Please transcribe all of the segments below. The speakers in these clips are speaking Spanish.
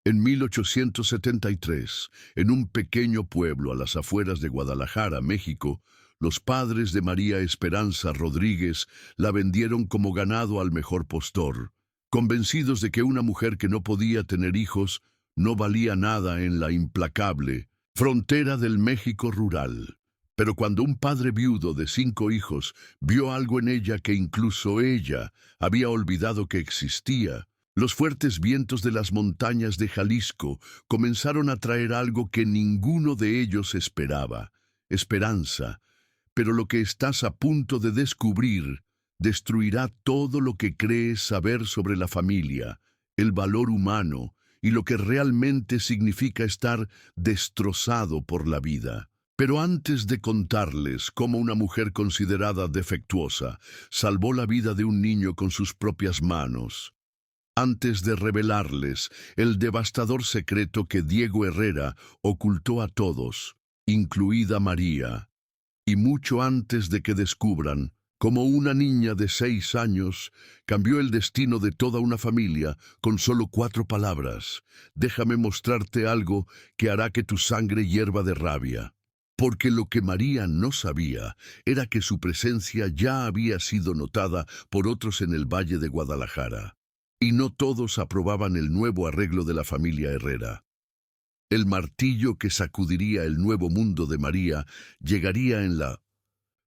En 1873, en un pequeño pueblo a las afueras de Guadalajara, México, los padres de María Esperanza Rodríguez la vendieron como ganado al mejor postor, convencidos de que una mujer que no podía tener hijos no valía nada en la implacable frontera del México rural. Pero cuando un padre viudo de 5 hijos vio algo en ella que incluso ella había olvidado que existía, los fuertes vientos de las montañas de Jalisco comenzaron a traer algo que ninguno de ellos esperaba: esperanza. Pero lo que estás a punto de descubrir destruirá todo lo que crees saber sobre la familia, el valor humano y lo que realmente significa estar destrozado por la vida. Pero antes de contarles cómo una mujer considerada defectuosa salvó la vida de un niño con sus propias manos, antes de revelarles el devastador secreto que Diego Herrera ocultó a todos, incluida María, y mucho antes de que descubran cómo una niña de 6 años cambió el destino de toda una familia con solo 4 palabras: déjame mostrarte algo que hará que tu sangre hierva de rabia. Porque lo que María no sabía era que su presencia ya había sido notada por otros en el Valle de Guadalajara. Y no todos aprobaban el nuevo arreglo de la familia Herrera. El martillo que sacudiría el nuevo mundo de María llegaría en la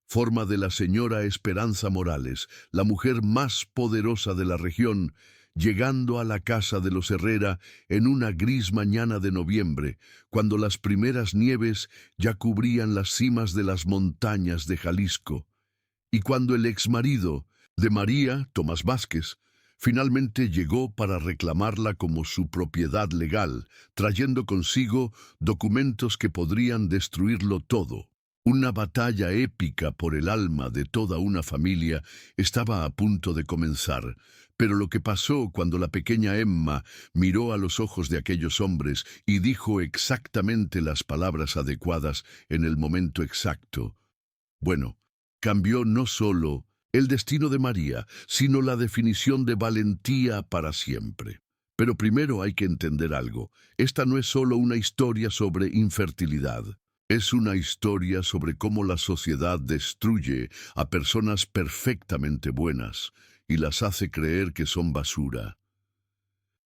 forma de la señora Esperanza Morales, la mujer más poderosa de la región, llegando a la casa de los Herrera en una gris mañana de noviembre, cuando las primeras nieves ya cubrían las cimas de las montañas de Jalisco, y cuando el exmarido de María, Tomás Vázquez, finalmente llegó para reclamarla como su propiedad legal, trayendo consigo documentos que podrían destruirlo todo. Una batalla épica por el alma de toda una familia estaba a punto de comenzar, pero lo que pasó cuando la pequeña Emma miró a los ojos de aquellos hombres y dijo exactamente las palabras adecuadas en el momento exacto, bueno, cambió no solo el destino de María, sino la definición de valentía para siempre. Pero primero hay que entender algo: esta no es solo una historia sobre infertilidad. Es una historia sobre cómo la sociedad destruye a personas perfectamente buenas y las hace creer que son basura.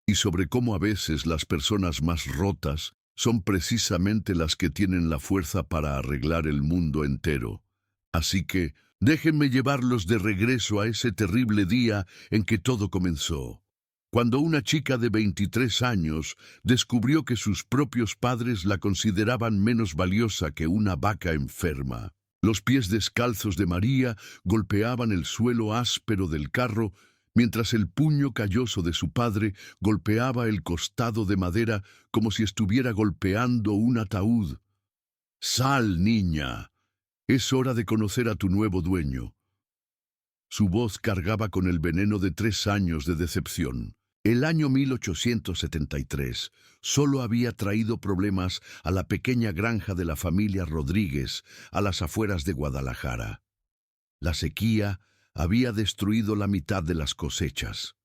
Y sobre cómo a veces las personas más rotas son precisamente las que tienen la fuerza para arreglar el mundo entero. Así que déjenme llevarlos de regreso a ese terrible día en que todo comenzó, cuando una chica de 23 años descubrió que sus propios padres la consideraban menos valiosa que una vaca enferma. Los pies descalzos de María golpeaban el suelo áspero del carro, mientras el puño calloso de su padre golpeaba el costado de madera como si estuviera golpeando un ataúd. «Sal, niña. Es hora de conocer a tu nuevo dueño». Su voz cargaba con el veneno de 3 años de decepción. El año 1873 solo había traído problemas a la pequeña granja de la familia Rodríguez a las afueras de Guadalajara. La sequía había destruido la mitad de las cosechas.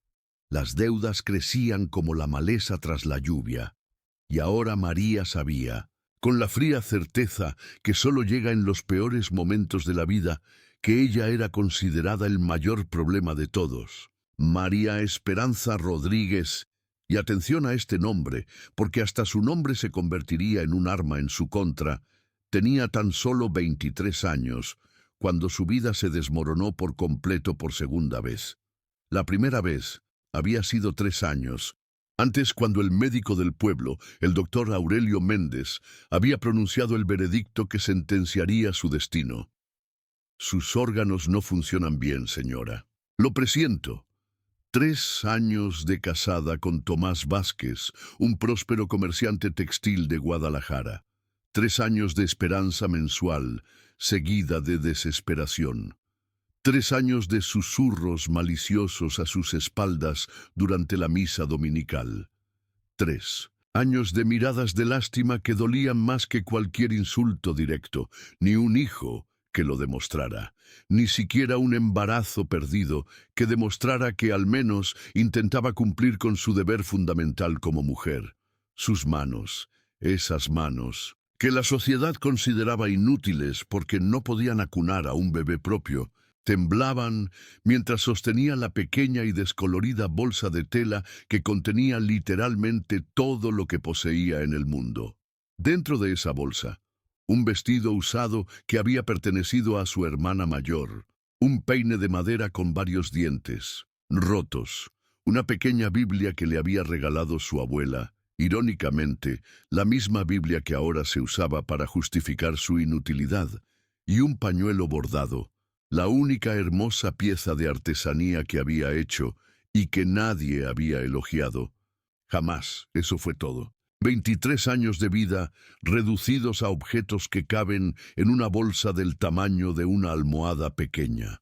Las deudas crecían como la maleza tras la lluvia. Y ahora María sabía, con la fría certeza que solo llega en los peores momentos de la vida, que ella era considerada el mayor problema de todos. María Esperanza Rodríguez, y atención a este nombre, porque hasta su nombre se convertiría en un arma en su contra, tenía tan solo 23 años, cuando su vida se desmoronó por completo por segunda vez. La primera vez había sido 3 años, antes, cuando el médico del pueblo, el doctor Aurelio Méndez, había pronunciado el veredicto que sentenciaría su destino. «Sus órganos no funcionan bien, señora. Lo presiento». 3 años de casada con Tomás Vázquez, un próspero comerciante textil de Guadalajara. 3 años de esperanza mensual, seguida de desesperación. 3 años de susurros maliciosos a sus espaldas durante la misa dominical. 3 años de miradas de lástima que dolían más que cualquier insulto directo, ni un hijo que lo demostrara, ni siquiera un embarazo perdido que demostrara que al menos intentaba cumplir con su deber fundamental como mujer. Sus manos, esas manos, que la sociedad consideraba inútiles porque no podían acunar a un bebé propio, temblaban mientras sostenía la pequeña y descolorida bolsa de tela que contenía literalmente todo lo que poseía en el mundo. Dentro de esa bolsa, un vestido usado que había pertenecido a su hermana mayor, un peine de madera con varios dientes, rotos, una pequeña Biblia que le había regalado su abuela, irónicamente, la misma Biblia que ahora se usaba para justificar su inutilidad, y un pañuelo bordado, la única hermosa pieza de artesanía que había hecho y que nadie había elogiado. Jamás, eso fue todo. 23 años de vida reducidos a objetos que caben en una bolsa del tamaño de una almohada pequeña.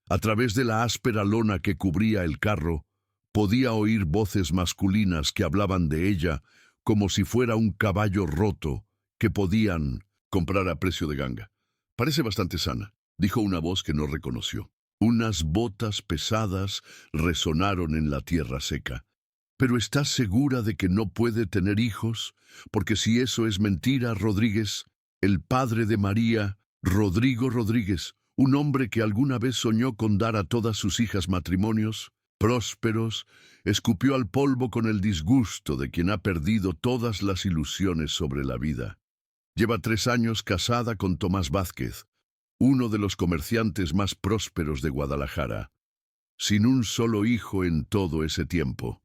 A través de la áspera lona que cubría el carro, podía oír voces masculinas que hablaban de ella como si fuera un caballo roto que podían comprar a precio de ganga. Parece bastante sana, dijo una voz que no reconoció. Unas botas pesadas resonaron en la tierra seca. ¿Pero estás segura de que no puede tener hijos? Porque si eso es mentira, Rodríguez, el padre de María, Rodrigo Rodríguez, un hombre que alguna vez soñó con dar a todas sus hijas matrimonios prósperos, escupió al polvo con el disgusto de quien ha perdido todas las ilusiones sobre la vida. Lleva 3 años casada con Tomás Vázquez, uno de los comerciantes más prósperos de Guadalajara, sin un solo hijo en todo ese tiempo.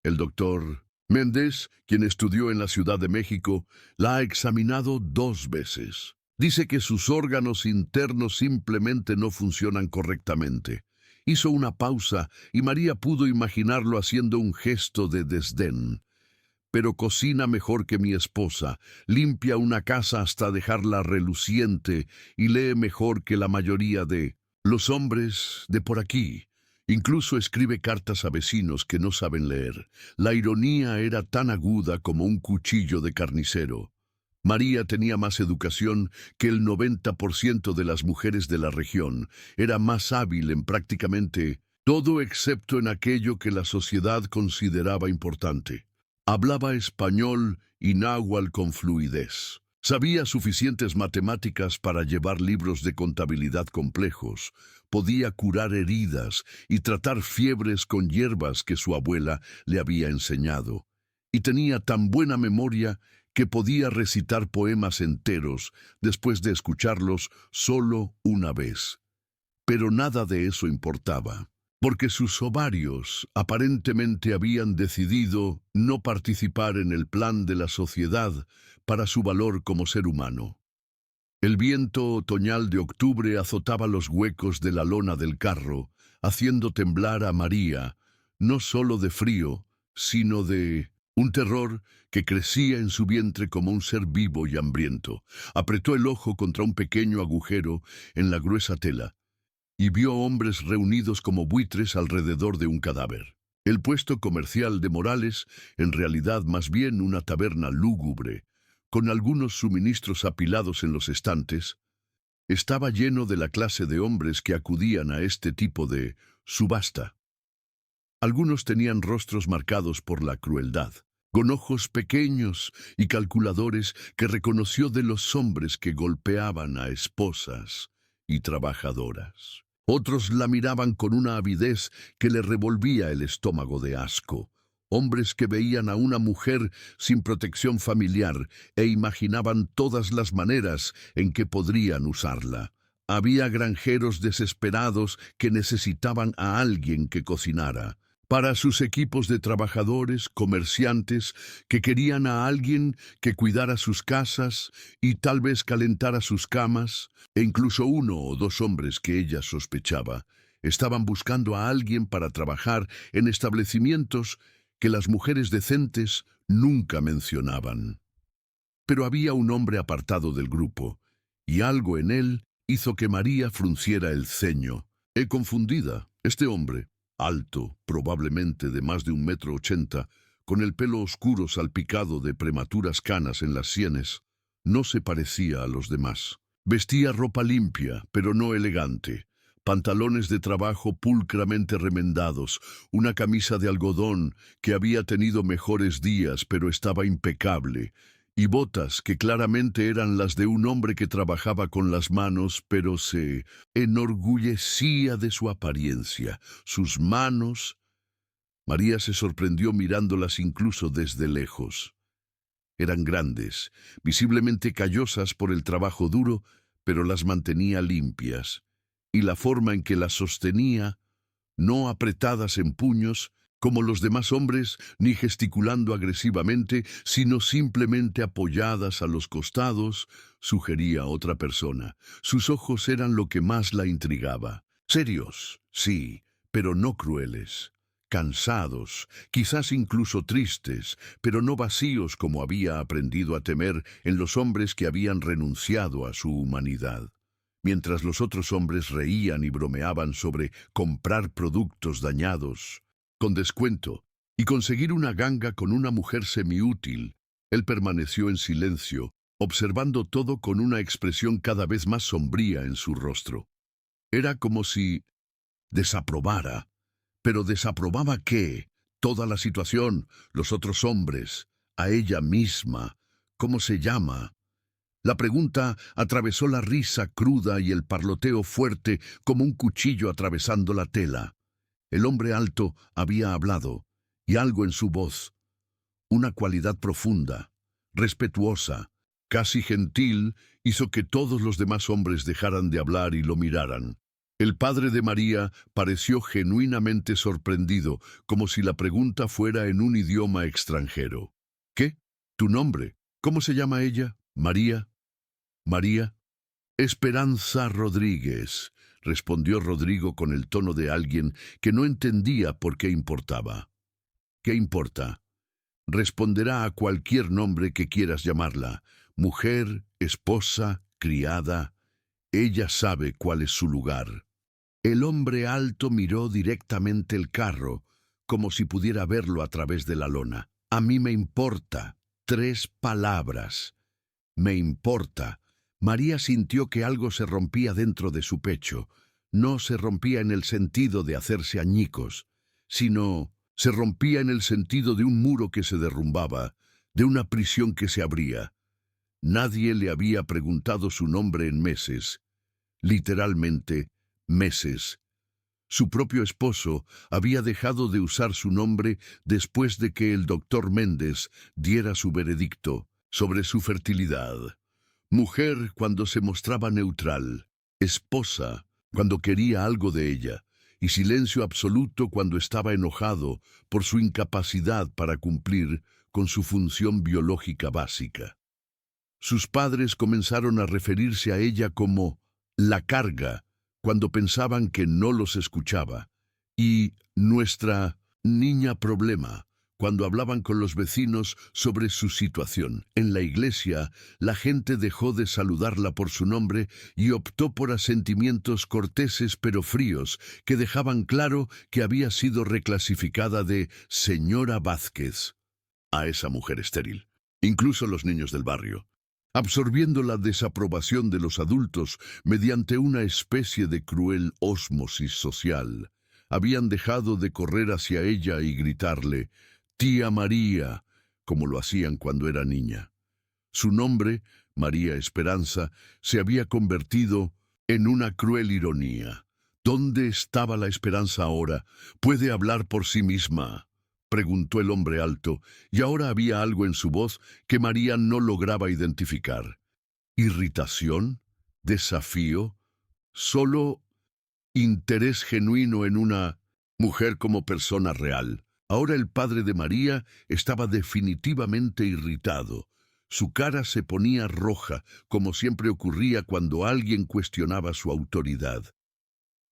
El doctor Méndez, quien estudió en la Ciudad de México, la ha examinado 2 veces. Dice que sus órganos internos simplemente no funcionan correctamente. Hizo una pausa y María pudo imaginarlo haciendo un gesto de desdén. Pero cocina mejor que mi esposa, limpia una casa hasta dejarla reluciente y lee mejor que la mayoría de los hombres de por aquí. Incluso escribe cartas a vecinos que no saben leer. La ironía era tan aguda como un cuchillo de carnicero. María tenía más educación que el 90% de las mujeres de la región. Era más hábil en prácticamente todo excepto en aquello que la sociedad consideraba importante. Hablaba español y náhuatl con fluidez. Sabía suficientes matemáticas para llevar libros de contabilidad complejos. Podía curar heridas y tratar fiebres con hierbas que su abuela le había enseñado. Y tenía tan buena memoria que podía recitar poemas enteros después de escucharlos solo una vez. Pero nada de eso importaba, porque sus ovarios aparentemente habían decidido no participar en el plan de la sociedad para su valor como ser humano. El viento otoñal de octubre azotaba los huecos de la lona del carro, haciendo temblar a María, no solo de frío, sino de un terror que crecía en su vientre como un ser vivo y hambriento. Apretó el ojo contra un pequeño agujero en la gruesa tela y vio hombres reunidos como buitres alrededor de un cadáver. El puesto comercial de Morales, en realidad más bien una taberna lúgubre, con algunos suministros apilados en los estantes, estaba lleno de la clase de hombres que acudían a este tipo de subasta. Algunos tenían rostros marcados por la crueldad, con ojos pequeños y calculadores que reconoció de los hombres que golpeaban a esposas y trabajadoras. Otros la miraban con una avidez que le revolvía el estómago de asco. Hombres que veían a una mujer sin protección familiar e imaginaban todas las maneras en que podrían usarla. Había granjeros desesperados que necesitaban a alguien que cocinara. Para sus equipos de trabajadores, comerciantes, que querían a alguien que cuidara sus casas y tal vez calentara sus camas, e incluso 1 o 2 hombres que ella sospechaba, estaban buscando a alguien para trabajar en establecimientos que las mujeres decentes nunca mencionaban. Pero había un hombre apartado del grupo, y algo en él hizo que María frunciera el ceño. Confundida, este hombre, alto, probablemente de más de 1,80 m, con el pelo oscuro salpicado de prematuras canas en las sienes, no se parecía a los demás. Vestía ropa limpia, pero no elegante. pantalones de trabajo pulcramente remendados, una camisa de algodón que había tenido mejores días pero estaba impecable, y botas que claramente eran las de un hombre que trabajaba con las manos, pero se enorgullecía de su apariencia. Sus manos... María se sorprendió mirándolas incluso desde lejos. Eran grandes, visiblemente callosas por el trabajo duro, pero las mantenía limpias, y la forma en que las sostenía, no apretadas en puños, como los demás hombres, ni gesticulando agresivamente, sino simplemente apoyadas a los costados, sugería a otra persona. Sus ojos eran lo que más la intrigaba. Serios, sí, pero no crueles. Cansados, quizás incluso tristes, pero no vacíos como había aprendido a temer en los hombres que habían renunciado a su humanidad. Mientras los otros hombres reían y bromeaban sobre comprar productos dañados, con descuento, y conseguir una ganga con una mujer semiútil, él permaneció en silencio, observando todo con una expresión cada vez más sombría en su rostro. Era como si desaprobara. Pero ¿desaprobaba qué? Toda la situación, los otros hombres, a ella misma. ¿Cómo se llama? La pregunta atravesó la risa cruda y el parloteo fuerte como un cuchillo atravesando la tela. El hombre alto había hablado, y algo en su voz, una cualidad profunda, respetuosa, casi gentil, hizo que todos los demás hombres dejaran de hablar y lo miraran. El padre de María pareció genuinamente sorprendido, como si la pregunta fuera en un idioma extranjero. ¿Qué? ¿Tu nombre? ¿Cómo se llama ella? ¿María? ¿María? Esperanza Rodríguez, respondió Rodrigo con el tono de alguien que no entendía por qué importaba. ¿Qué importa? Responderá a cualquier nombre que quieras llamarla, mujer, esposa, criada. Ella sabe cuál es su lugar. El hombre alto miró directamente el carro, como si pudiera verlo a través de la lona. A mí me importa. 3 palabras. Me importa. María sintió que algo se rompía dentro de su pecho. No se rompía en el sentido de hacerse añicos, sino se rompía en el sentido de un muro que se derrumbaba, de una prisión que se abría. Nadie le había preguntado su nombre en meses. Literalmente, meses. Su propio esposo había dejado de usar su nombre después de que el doctor Méndez diera su veredicto sobre su fertilidad. Mujer cuando se mostraba neutral, esposa cuando quería algo de ella, y silencio absoluto cuando estaba enojado por su incapacidad para cumplir con su función biológica básica. Sus padres comenzaron a referirse a ella como la carga, cuando pensaban que no los escuchaba, y nuestra niña problema, cuando hablaban con los vecinos sobre su situación. En la iglesia, la gente dejó de saludarla por su nombre y optó por asentimientos corteses pero fríos, que dejaban claro que había sido reclasificada de señora Vázquez a esa mujer estéril. Incluso los niños del barrio, absorbiendo la desaprobación de los adultos mediante una especie de cruel ósmosis social, habían dejado de correr hacia ella y gritarle «Tía María», como lo hacían cuando era niña. Su nombre, María Esperanza, se había convertido en una cruel ironía. ¿Dónde estaba la esperanza ahora? ¿Puede hablar por sí misma?, preguntó el hombre alto, y ahora había algo en su voz que María no lograba identificar. ¿Irritación? ¿Desafío? ¿Solo interés genuino en una mujer como persona real? Ahora el padre de María estaba definitivamente irritado. Su cara se ponía roja, como siempre ocurría cuando alguien cuestionaba su autoridad.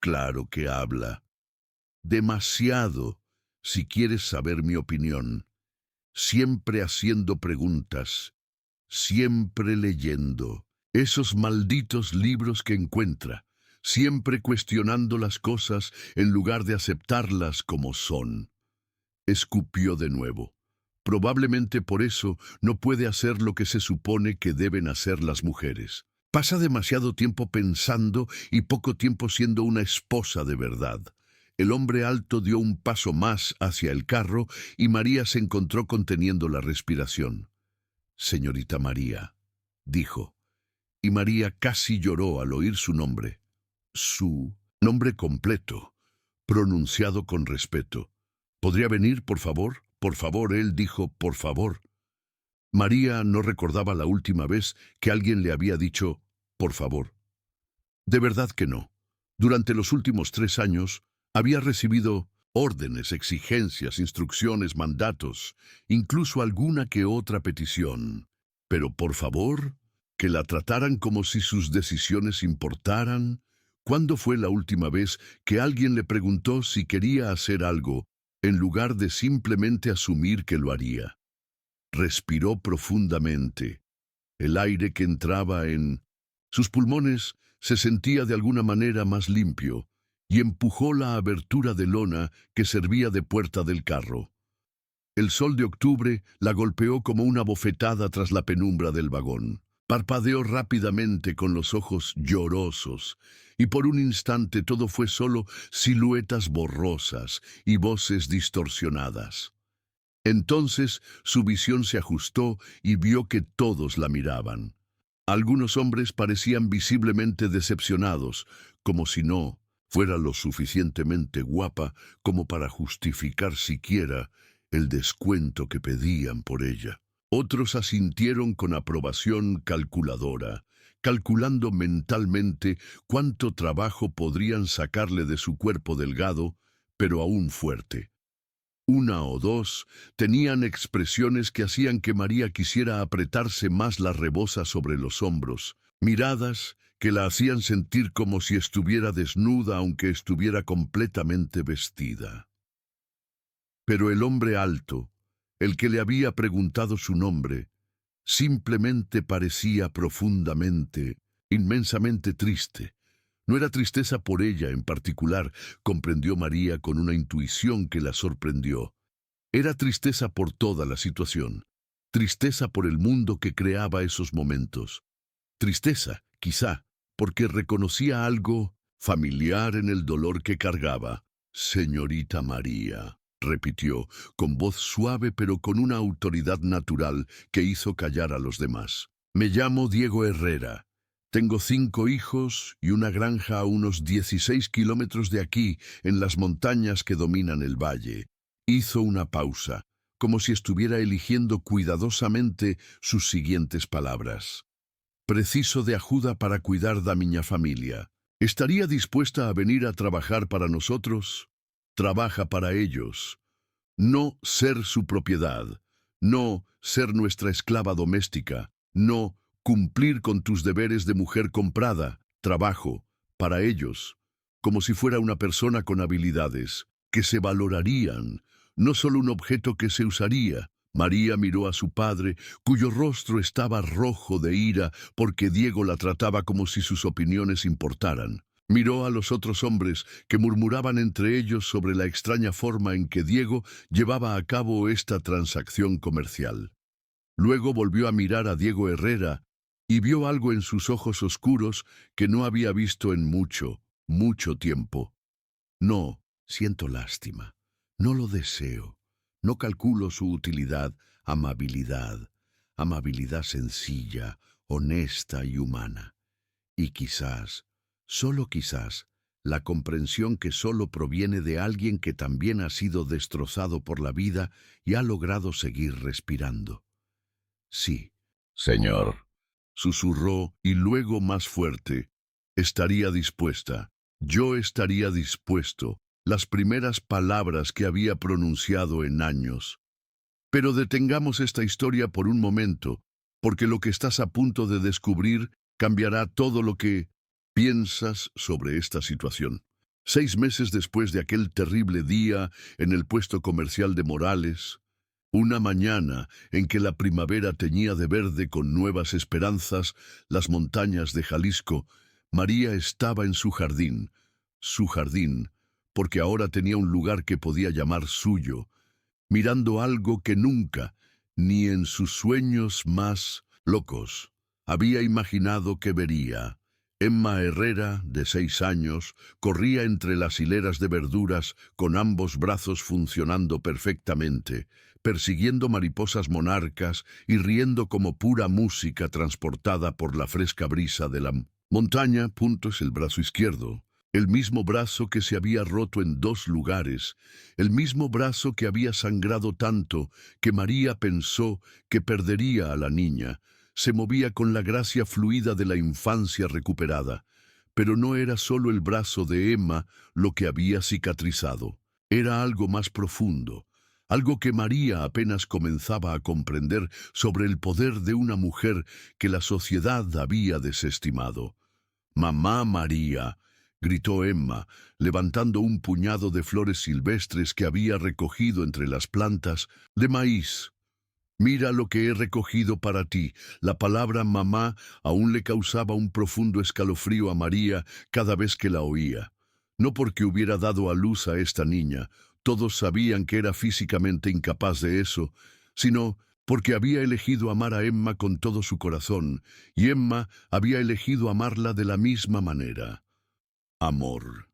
Claro que habla. Demasiado. Si quieres saber mi opinión, siempre haciendo preguntas, siempre leyendo esos malditos libros que encuentra, siempre cuestionando las cosas en lugar de aceptarlas como son. Escupió de nuevo. Probablemente por eso no puede hacer lo que se supone que deben hacer las mujeres. Pasa demasiado tiempo pensando y poco tiempo siendo una esposa de verdad. El hombre alto dio un paso más hacia el carro y María se encontró conteniendo la respiración. «Señorita María», dijo, y María casi lloró al oír su nombre. Su nombre completo, pronunciado con respeto. «¿Podría venir, por favor? Por favor», él dijo, «por favor». María no recordaba la última vez que alguien le había dicho «por favor». De verdad que no. Durante los últimos 3 años había recibido órdenes, exigencias, instrucciones, mandatos, incluso alguna que otra petición. Pero por favor, que la trataran como si sus decisiones importaran. ¿Cuándo fue la última vez que alguien le preguntó si quería hacer algo en lugar de simplemente asumir que lo haría? Respiró profundamente. El aire que entraba en sus pulmones se sentía de alguna manera más limpio y empujó la abertura de lona que servía de puerta del carro. El sol de octubre la golpeó como una bofetada tras la penumbra del vagón. Parpadeó rápidamente con los ojos llorosos, y por un instante todo fue solo siluetas borrosas y voces distorsionadas. Entonces su visión se ajustó y vio que todos la miraban. Algunos hombres parecían visiblemente decepcionados, como si no fuera lo suficientemente guapa como para justificar siquiera el descuento que pedían por ella. Otros asintieron con aprobación calculadora, calculando mentalmente cuánto trabajo podrían sacarle de su cuerpo delgado, pero aún fuerte. Una o dos tenían expresiones que hacían que María quisiera apretarse más la reboza sobre los hombros, miradas que la hacían sentir como si estuviera desnuda aunque estuviera completamente vestida. Pero el hombre alto, el que le había preguntado su nombre, simplemente parecía profundamente, inmensamente triste. No era tristeza por ella en particular, comprendió María con una intuición que la sorprendió. Era tristeza por toda la situación, tristeza por el mundo que creaba esos momentos. Tristeza, quizá, porque reconocía algo familiar en el dolor que cargaba. «Señorita María», repitió, con voz suave pero con una autoridad natural que hizo callar a los demás. «Me llamo Diego Herrera. Tengo 5 hijos y una granja a unos 16 kilómetros de aquí, en las montañas que dominan el valle». Hizo una pausa, como si estuviera eligiendo cuidadosamente sus siguientes palabras. «Preciso de ajuda para cuidar da miña familia. ¿Estaría dispuesta a venir a trabajar para nosotros? Trabaja para ellos. No ser su propiedad. No ser nuestra esclava doméstica. No cumplir con tus deberes de mujer comprada. Trabajo para ellos, como si fuera una persona con habilidades que se valorarían, no solo un objeto que se usaría». María miró a su padre, cuyo rostro estaba rojo de ira porque Diego la trataba como si sus opiniones importaran. Miró a los otros hombres que murmuraban entre ellos sobre la extraña forma en que Diego llevaba a cabo esta transacción comercial. Luego volvió a mirar a Diego Herrera y vio algo en sus ojos oscuros que no había visto en mucho, mucho tiempo. «No, siento lástima. No lo deseo. No calculo su utilidad, amabilidad sencilla, honesta y humana. Y quizás, solo quizás, la comprensión que solo proviene de alguien que también ha sido destrozado por la vida y ha logrado seguir respirando». «Sí, señor», susurró y luego más fuerte, «estaría dispuesta. Yo estaría dispuesto». Las primeras palabras que había pronunciado en años. Pero detengamos esta historia por un momento, porque lo que estás a punto de descubrir cambiará todo lo que piensas sobre esta situación. 6 meses después de aquel terrible día en el puesto comercial de Morales, una mañana en que la primavera teñía de verde con nuevas esperanzas las montañas de Jalisco, María estaba en su jardín, porque ahora tenía un lugar que podía llamar suyo, mirando algo que nunca, ni en sus sueños más locos, había imaginado que vería. Emma Herrera, de 6 años, corría entre las hileras de verduras con ambos brazos funcionando perfectamente, persiguiendo mariposas monarcas y riendo como pura música transportada por la fresca brisa de la montaña. Es el brazo izquierdo, el mismo brazo que se había roto en 2 lugares, el mismo brazo que había sangrado tanto que María pensó que perdería a la niña. Se movía con la gracia fluida de la infancia recuperada, pero no era solo el brazo de Emma lo que había cicatrizado. Era algo más profundo, algo que María apenas comenzaba a comprender sobre el poder de una mujer que la sociedad había desestimado. «Mamá María», gritó Emma, levantando un puñado de flores silvestres que había recogido entre las plantas de maíz. «Mira lo que he recogido para ti». La palabra mamá aún le causaba un profundo escalofrío a María cada vez que la oía. No porque hubiera dado a luz a esta niña, todos sabían que era físicamente incapaz de eso, sino porque había elegido amar a Emma con todo su corazón, y Emma había elegido amarla de la misma manera. Amor.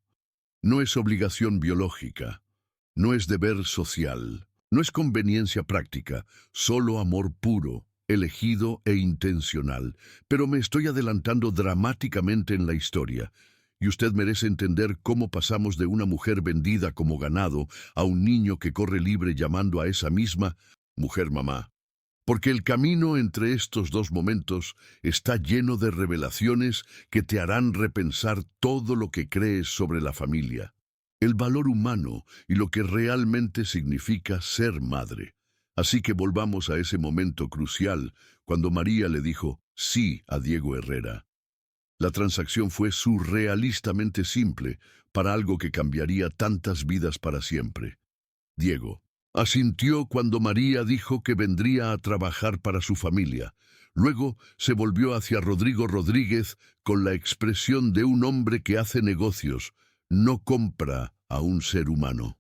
No es obligación biológica, no es deber social. No es conveniencia práctica, solo amor puro, elegido e intencional. Pero me estoy adelantando dramáticamente en la historia, y usted merece entender cómo pasamos de una mujer vendida como ganado a un niño que corre libre llamando a esa misma mujer mamá. Porque el camino entre estos 2 momentos está lleno de revelaciones que te harán repensar todo lo que crees sobre la familia, el valor humano y lo que realmente significa ser madre. Así que volvamos a ese momento crucial, cuando María le dijo sí a Diego Herrera. La transacción fue surrealistamente simple para algo que cambiaría tantas vidas para siempre. Diego asintió cuando María dijo que vendría a trabajar para su familia. Luego se volvió hacia Rodrigo Rodríguez con la expresión de un hombre que hace negocios, no compra a un ser humano.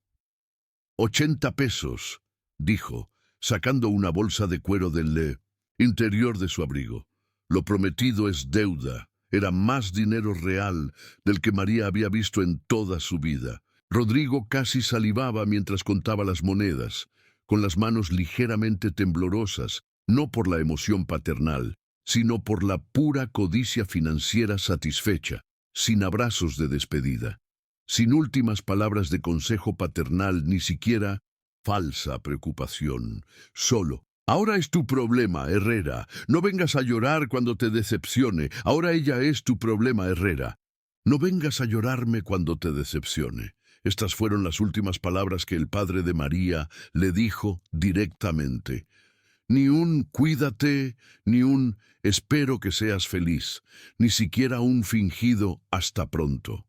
80 pesos, dijo, sacando una bolsa de cuero del interior de su abrigo. Lo prometido es deuda. Era más dinero real del que María había visto en toda su vida. Rodrigo casi salivaba mientras contaba las monedas, con las manos ligeramente temblorosas, no por la emoción paternal, sino por la pura codicia financiera satisfecha, sin abrazos de despedida, sin últimas palabras de consejo paternal, ni siquiera falsa preocupación, solo. Ahora es tu problema, Herrera. No vengas a llorar cuando te decepcione. Ahora ella es tu problema, Herrera. No vengas a llorarme cuando te decepcione. Estas fueron las últimas palabras que el padre de María le dijo directamente. Ni un cuídate, ni un espero que seas feliz, ni siquiera un fingido hasta pronto.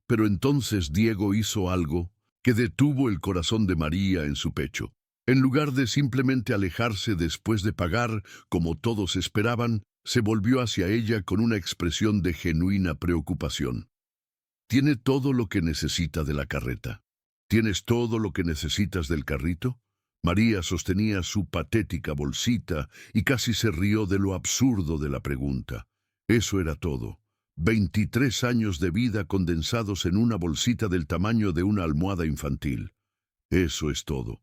Pero entonces Diego hizo algo que detuvo el corazón de María en su pecho. En lugar de simplemente alejarse después de pagar, como todos esperaban, se volvió hacia ella con una expresión de genuina preocupación. ¿Tiene todo lo que necesita de la carreta? ¿Tienes todo lo que necesitas del carrito? María sostenía su patética bolsita y casi se rió de lo absurdo de la pregunta. Eso era todo. 23 años de vida condensados en una bolsita del tamaño de una almohada infantil. Eso es todo,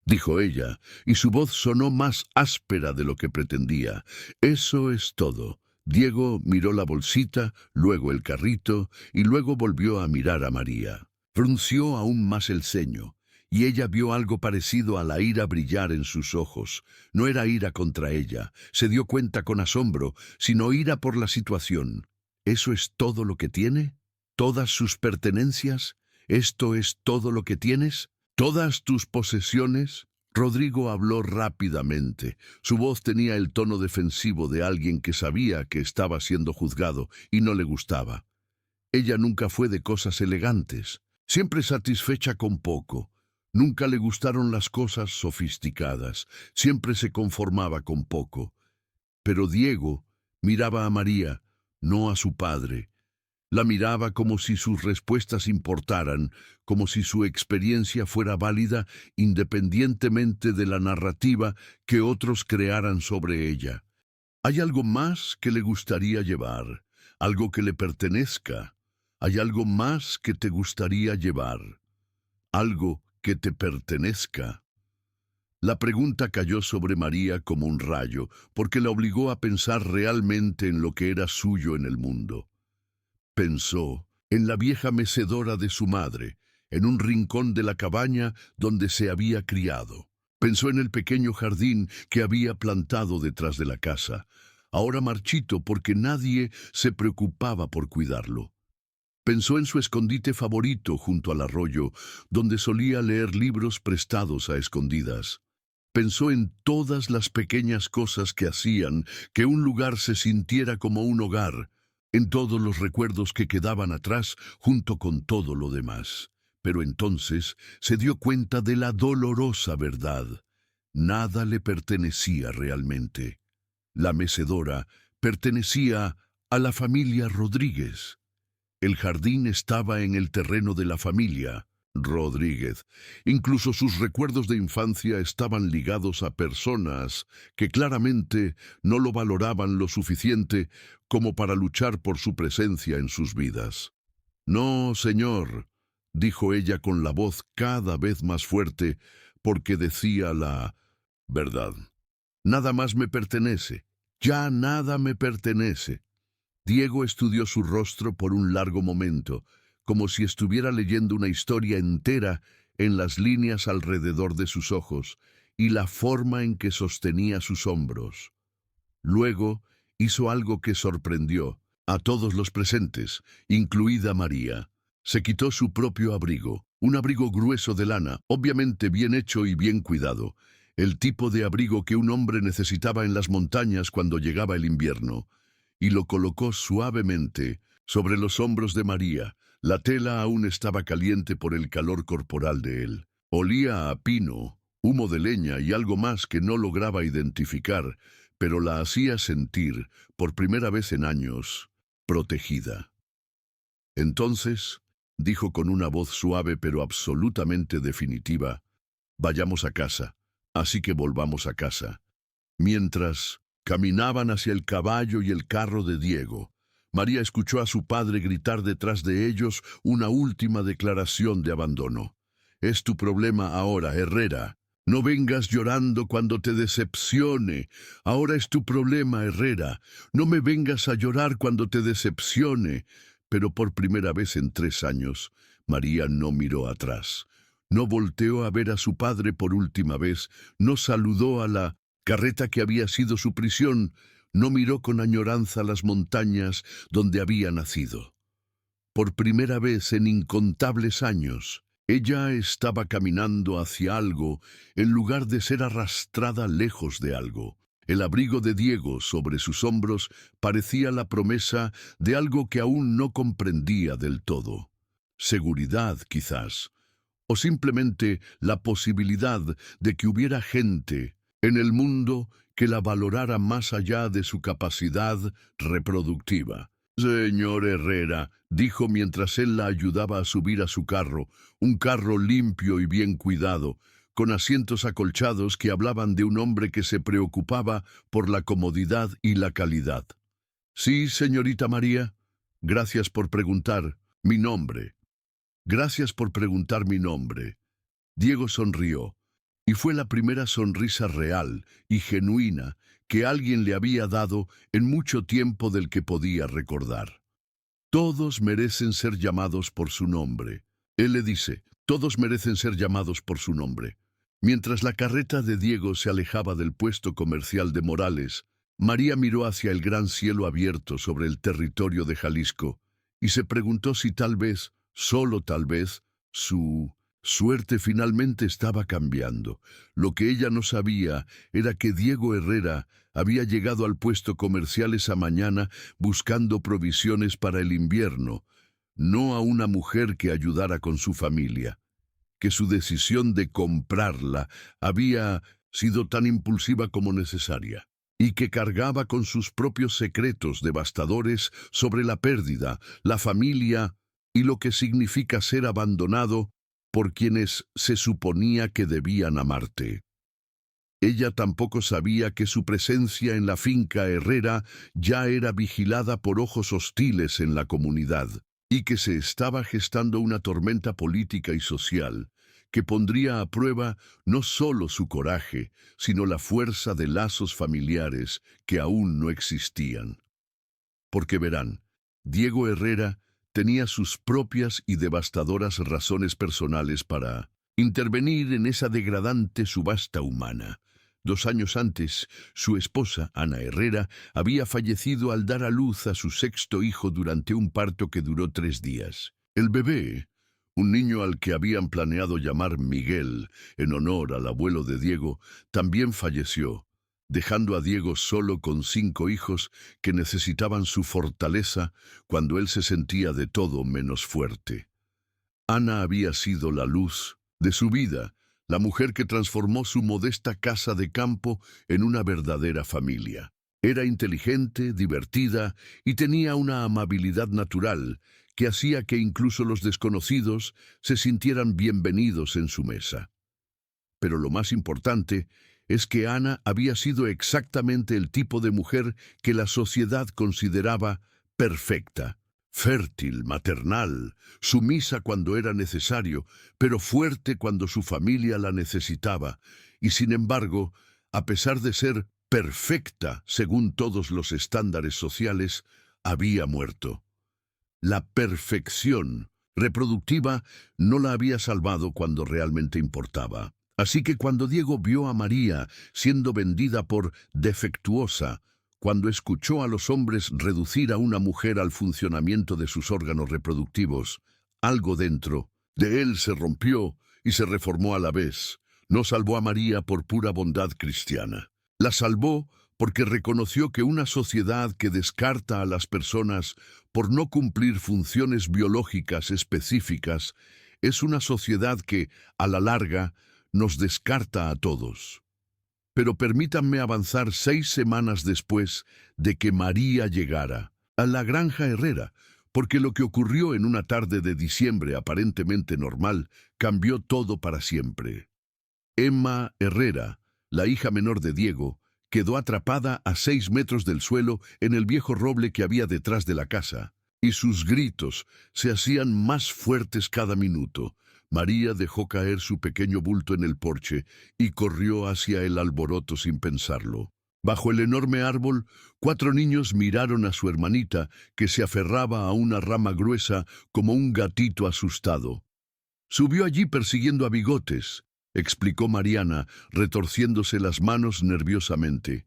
dijo ella, y su voz sonó más áspera de lo que pretendía. Eso es todo. Diego miró la bolsita, luego el carrito, y luego volvió a mirar a María. Frunció aún más el ceño, y ella vio algo parecido a la ira brillar en sus ojos. No era ira contra ella, se dio cuenta con asombro, sino ira por la situación. ¿Eso es todo lo que tiene? ¿Todas sus pertenencias? ¿Esto es todo lo que tienes? ¿Todas tus posesiones? Rodrigo habló rápidamente. Su voz tenía el tono defensivo de alguien que sabía que estaba siendo juzgado y no le gustaba. Ella nunca fue de cosas elegantes, siempre satisfecha con poco. Nunca le gustaron las cosas sofisticadas, siempre se conformaba con poco. Pero Diego miraba a María, no a su padre. La miraba como si sus respuestas importaran, como si su experiencia fuera válida independientemente de la narrativa que otros crearan sobre ella. Hay algo más que le gustaría llevar, algo que le pertenezca. Hay algo más que te gustaría llevar, algo que te pertenezca. La pregunta cayó sobre María como un rayo, porque la obligó a pensar realmente en lo que era suyo en el mundo. Pensó en la vieja mecedora de su madre, en un rincón de la cabaña donde se había criado. Pensó en el pequeño jardín que había plantado detrás de la casa, ahora marchito porque nadie se preocupaba por cuidarlo. Pensó en su escondite favorito junto al arroyo, donde solía leer libros prestados a escondidas. Pensó en todas las pequeñas cosas que hacían que un lugar se sintiera como un hogar, en todos los recuerdos que quedaban atrás junto con todo lo demás. Pero entonces se dio cuenta de la dolorosa verdad. Nada le pertenecía realmente. La mecedora pertenecía a la familia Rodríguez. El jardín estaba en el terreno de la familia Rodríguez. Incluso sus recuerdos de infancia estaban ligados a personas que claramente no lo valoraban lo suficiente como para luchar por su presencia en sus vidas. No, señor, dijo ella con la voz cada vez más fuerte, porque decía la verdad. Nada más me pertenece. Ya nada me pertenece. Diego estudió su rostro por un largo momento, como si estuviera leyendo una historia entera en las líneas alrededor de sus ojos y la forma en que sostenía sus hombros. Luego hizo algo que sorprendió a todos los presentes, incluida María. Se quitó su propio abrigo, un abrigo grueso de lana, obviamente bien hecho y bien cuidado, el tipo de abrigo que un hombre necesitaba en las montañas cuando llegaba el invierno, y lo colocó suavemente sobre los hombros de María. La tela aún estaba caliente por el calor corporal de él. Olía a pino, humo de leña y algo más que no lograba identificar, pero la hacía sentir, por primera vez en años, protegida. Entonces, dijo con una voz suave pero absolutamente definitiva, vayamos a casa, así que volvamos a casa. Mientras caminaban hacia el caballo y el carro de Diego, María escuchó a su padre gritar detrás de ellos una última declaración de abandono. Es tu problema ahora, Herrera. No vengas llorando cuando te decepcione. Ahora es tu problema, Herrera. No me vengas a llorar cuando te decepcione. Pero por primera vez en 3 años, María no miró atrás. No volteó a ver a su padre por última vez. No saludó a la carreta que había sido su prisión. No miró con añoranza las montañas donde había nacido. Por primera vez en incontables años, ella estaba caminando hacia algo en lugar de ser arrastrada lejos de algo. El abrigo de Diego sobre sus hombros parecía la promesa de algo que aún no comprendía del todo. Seguridad, quizás, o simplemente la posibilidad de que hubiera gente en el mundo que la valorara más allá de su capacidad reproductiva. Señor Herrera, dijo mientras él la ayudaba a subir a su carro, un carro limpio y bien cuidado, con asientos acolchados que hablaban de un hombre que se preocupaba por la comodidad y la calidad. Sí, señorita María, gracias por preguntar mi nombre. Gracias por preguntar mi nombre. Diego sonrió, y fue la primera sonrisa real y genuina que alguien le había dado en mucho tiempo del que podía recordar. Todos merecen ser llamados por su nombre. Él le dice, todos merecen ser llamados por su nombre. Mientras la carreta de Diego se alejaba del puesto comercial de Morales, María miró hacia el gran cielo abierto sobre el territorio de Jalisco y se preguntó si tal vez, solo tal vez, su suerte finalmente estaba cambiando. Lo que ella no sabía era que Diego Herrera había llegado al puesto comercial esa mañana buscando provisiones para el invierno, no a una mujer que ayudara con su familia. Que su decisión de comprarla había sido tan impulsiva como necesaria, y que cargaba con sus propios secretos devastadores sobre la pérdida, la familia y lo que significa ser abandonado por quienes se suponía que debían amarte. Ella tampoco sabía que su presencia en la finca Herrera ya era vigilada por ojos hostiles en la comunidad, y que se estaba gestando una tormenta política y social que pondría a prueba no solo su coraje, sino la fuerza de lazos familiares que aún no existían. Porque verán, Diego Herrera tenía sus propias y devastadoras razones personales para intervenir en esa degradante subasta humana. 2 años antes, su esposa, Ana Herrera, había fallecido al dar a luz a su sexto hijo durante un parto que duró 3 días. El bebé, un niño al que habían planeado llamar Miguel, en honor al abuelo de Diego, también falleció, dejando a Diego solo con 5 hijos que necesitaban su fortaleza cuando él se sentía de todo menos fuerte. Ana había sido la luz de su vida, la mujer que transformó su modesta casa de campo en una verdadera familia. Era inteligente, divertida y tenía una amabilidad natural que hacía que incluso los desconocidos se sintieran bienvenidos en su mesa. Pero lo más importante es que Ana había sido exactamente el tipo de mujer que la sociedad consideraba perfecta. Fértil, maternal, sumisa cuando era necesario, pero fuerte cuando su familia la necesitaba, y sin embargo, a pesar de ser perfecta según todos los estándares sociales, había muerto. La perfección reproductiva no la había salvado cuando realmente importaba. Así que cuando Diego vio a María siendo vendida por defectuosa, cuando escuchó a los hombres reducir a una mujer al funcionamiento de sus órganos reproductivos, algo dentro de él se rompió y se reformó a la vez. No salvó a María por pura bondad cristiana. La salvó porque reconoció que una sociedad que descarta a las personas por no cumplir funciones biológicas específicas es una sociedad que, a la larga, nos descarta a todos. Pero permítanme avanzar 6 semanas después de que María llegara a la granja Herrera, porque lo que ocurrió en una tarde de diciembre aparentemente normal cambió todo para siempre. Emma Herrera, la hija menor de Diego, quedó atrapada a 6 metros del suelo en el viejo roble que había detrás de la casa, y sus gritos se hacían más fuertes cada minuto. María dejó caer su pequeño bulto en el porche y corrió hacia el alboroto sin pensarlo. Bajo el enorme árbol, 4 niños miraron a su hermanita, que se aferraba a una rama gruesa como un gatito asustado. Subió allí persiguiendo a Bigotes, explicó Mariana, retorciéndose las manos nerviosamente.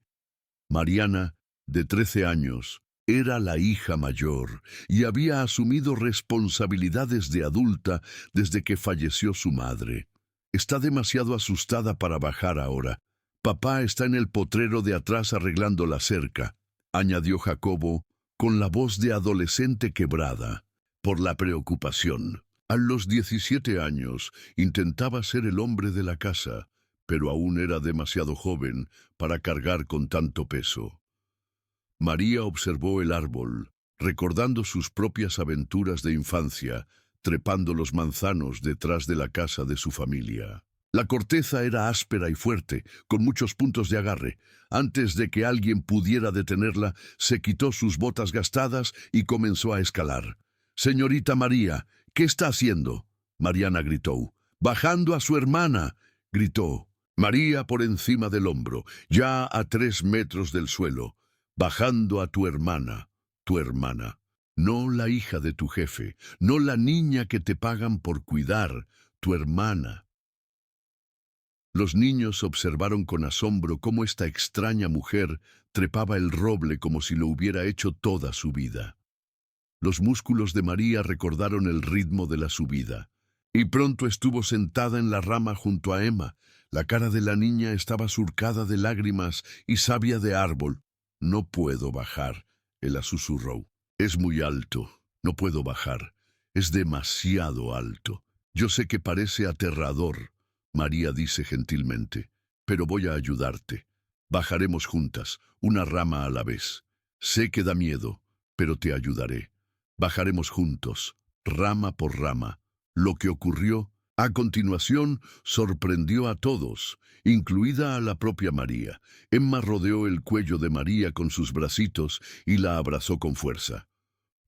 Mariana, de 13 años, era la hija mayor y había asumido responsabilidades de adulta desde que falleció su madre. Está demasiado asustada para bajar ahora. Papá está en el potrero de atrás arreglando la cerca, añadió Jacobo, con la voz de adolescente quebrada por la preocupación. A los 17 años intentaba ser el hombre de la casa, pero aún era demasiado joven para cargar con tanto peso. María observó el árbol, recordando sus propias aventuras de infancia, trepando los manzanos detrás de la casa de su familia. La corteza era áspera y fuerte, con muchos puntos de agarre. Antes de que alguien pudiera detenerla, se quitó sus botas gastadas y comenzó a escalar. «Señorita María, ¿qué está haciendo?», Mariana gritó. «Bajando a su hermana», gritó María por encima del hombro, ya a 3 metros del suelo. «Bajando a tu hermana, no la hija de tu jefe, no la niña que te pagan por cuidar, tu hermana». Los niños observaron con asombro cómo esta extraña mujer trepaba el roble como si lo hubiera hecho toda su vida. Los músculos de María recordaron el ritmo de la subida, y pronto estuvo sentada en la rama junto a Emma. La cara de la niña estaba surcada de lágrimas y savia de árbol. «No puedo bajar», ella susurró. «Es muy alto, no puedo bajar. Es demasiado alto. Yo sé que parece aterrador», María dice gentilmente, «pero voy a ayudarte. Bajaremos juntas, una rama a la vez. Sé que da miedo, pero te ayudaré. Bajaremos juntos, rama por rama. Lo que ocurrió A continuación, sorprendió a todos, incluida a la propia María. Emma rodeó el cuello de María con sus bracitos y la abrazó con fuerza.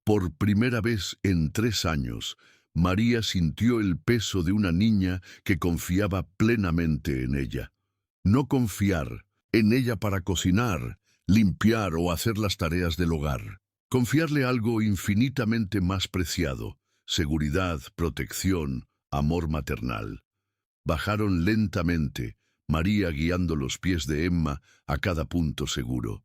Por primera vez en 3 años, María sintió el peso de una niña que confiaba plenamente en ella. No confiar en ella para cocinar, limpiar o hacer las tareas del hogar. Confiarle algo infinitamente más preciado: seguridad, protección, amor maternal. Bajaron lentamente, María guiando los pies de Emma a cada punto seguro.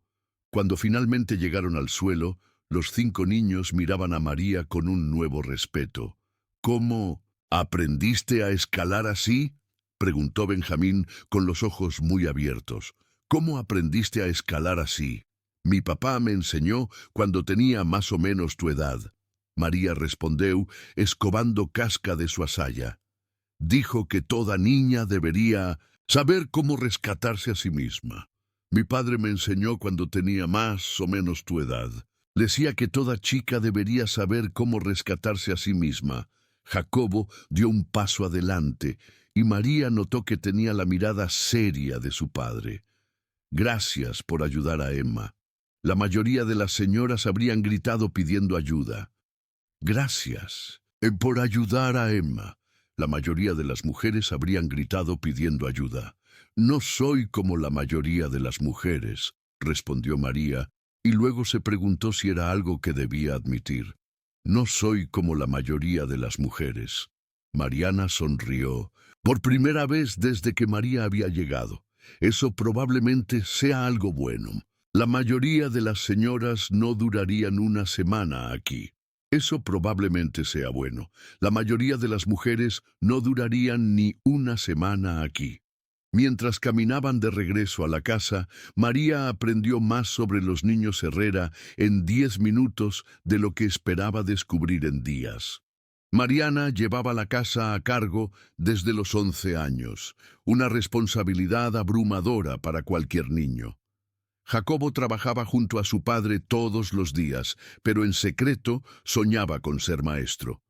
Cuando finalmente llegaron al suelo, los 5 niños miraban a María con un nuevo respeto. ¿Cómo aprendiste a escalar así?, preguntó Benjamín con los ojos muy abiertos. ¿Cómo aprendiste a escalar así? Mi papá me enseñó cuando tenía más o menos tu edad. María respondió, escobando casca de su asaya. Dijo que toda niña debería saber cómo rescatarse a sí misma. Mi padre me enseñó cuando tenía más o menos tu edad. Decía que toda chica debería saber cómo rescatarse a sí misma. Jacobo dio un paso adelante y María notó que tenía la mirada seria de su padre. Gracias por ayudar a Emma. La mayoría de las señoras habrían gritado pidiendo ayuda. Gracias por ayudar a Emma. La mayoría de las mujeres habrían gritado pidiendo ayuda. No soy como la mayoría de las mujeres, respondió María, y luego se preguntó si era algo que debía admitir. No soy como la mayoría de las mujeres. Mariana sonrió, por primera vez desde que María había llegado. Eso probablemente sea algo bueno. La mayoría de las señoras no durarían una semana aquí. Eso probablemente sea bueno. La mayoría de las mujeres no durarían ni una semana aquí. Mientras caminaban de regreso a la casa, María aprendió más sobre los niños Herrera en 10 minutos de lo que esperaba descubrir en días. Mariana llevaba la casa a cargo desde los 11 años, una responsabilidad abrumadora para cualquier niño. Jacobo trabajaba junto a su padre todos los días, pero en secreto soñaba con ser maestro.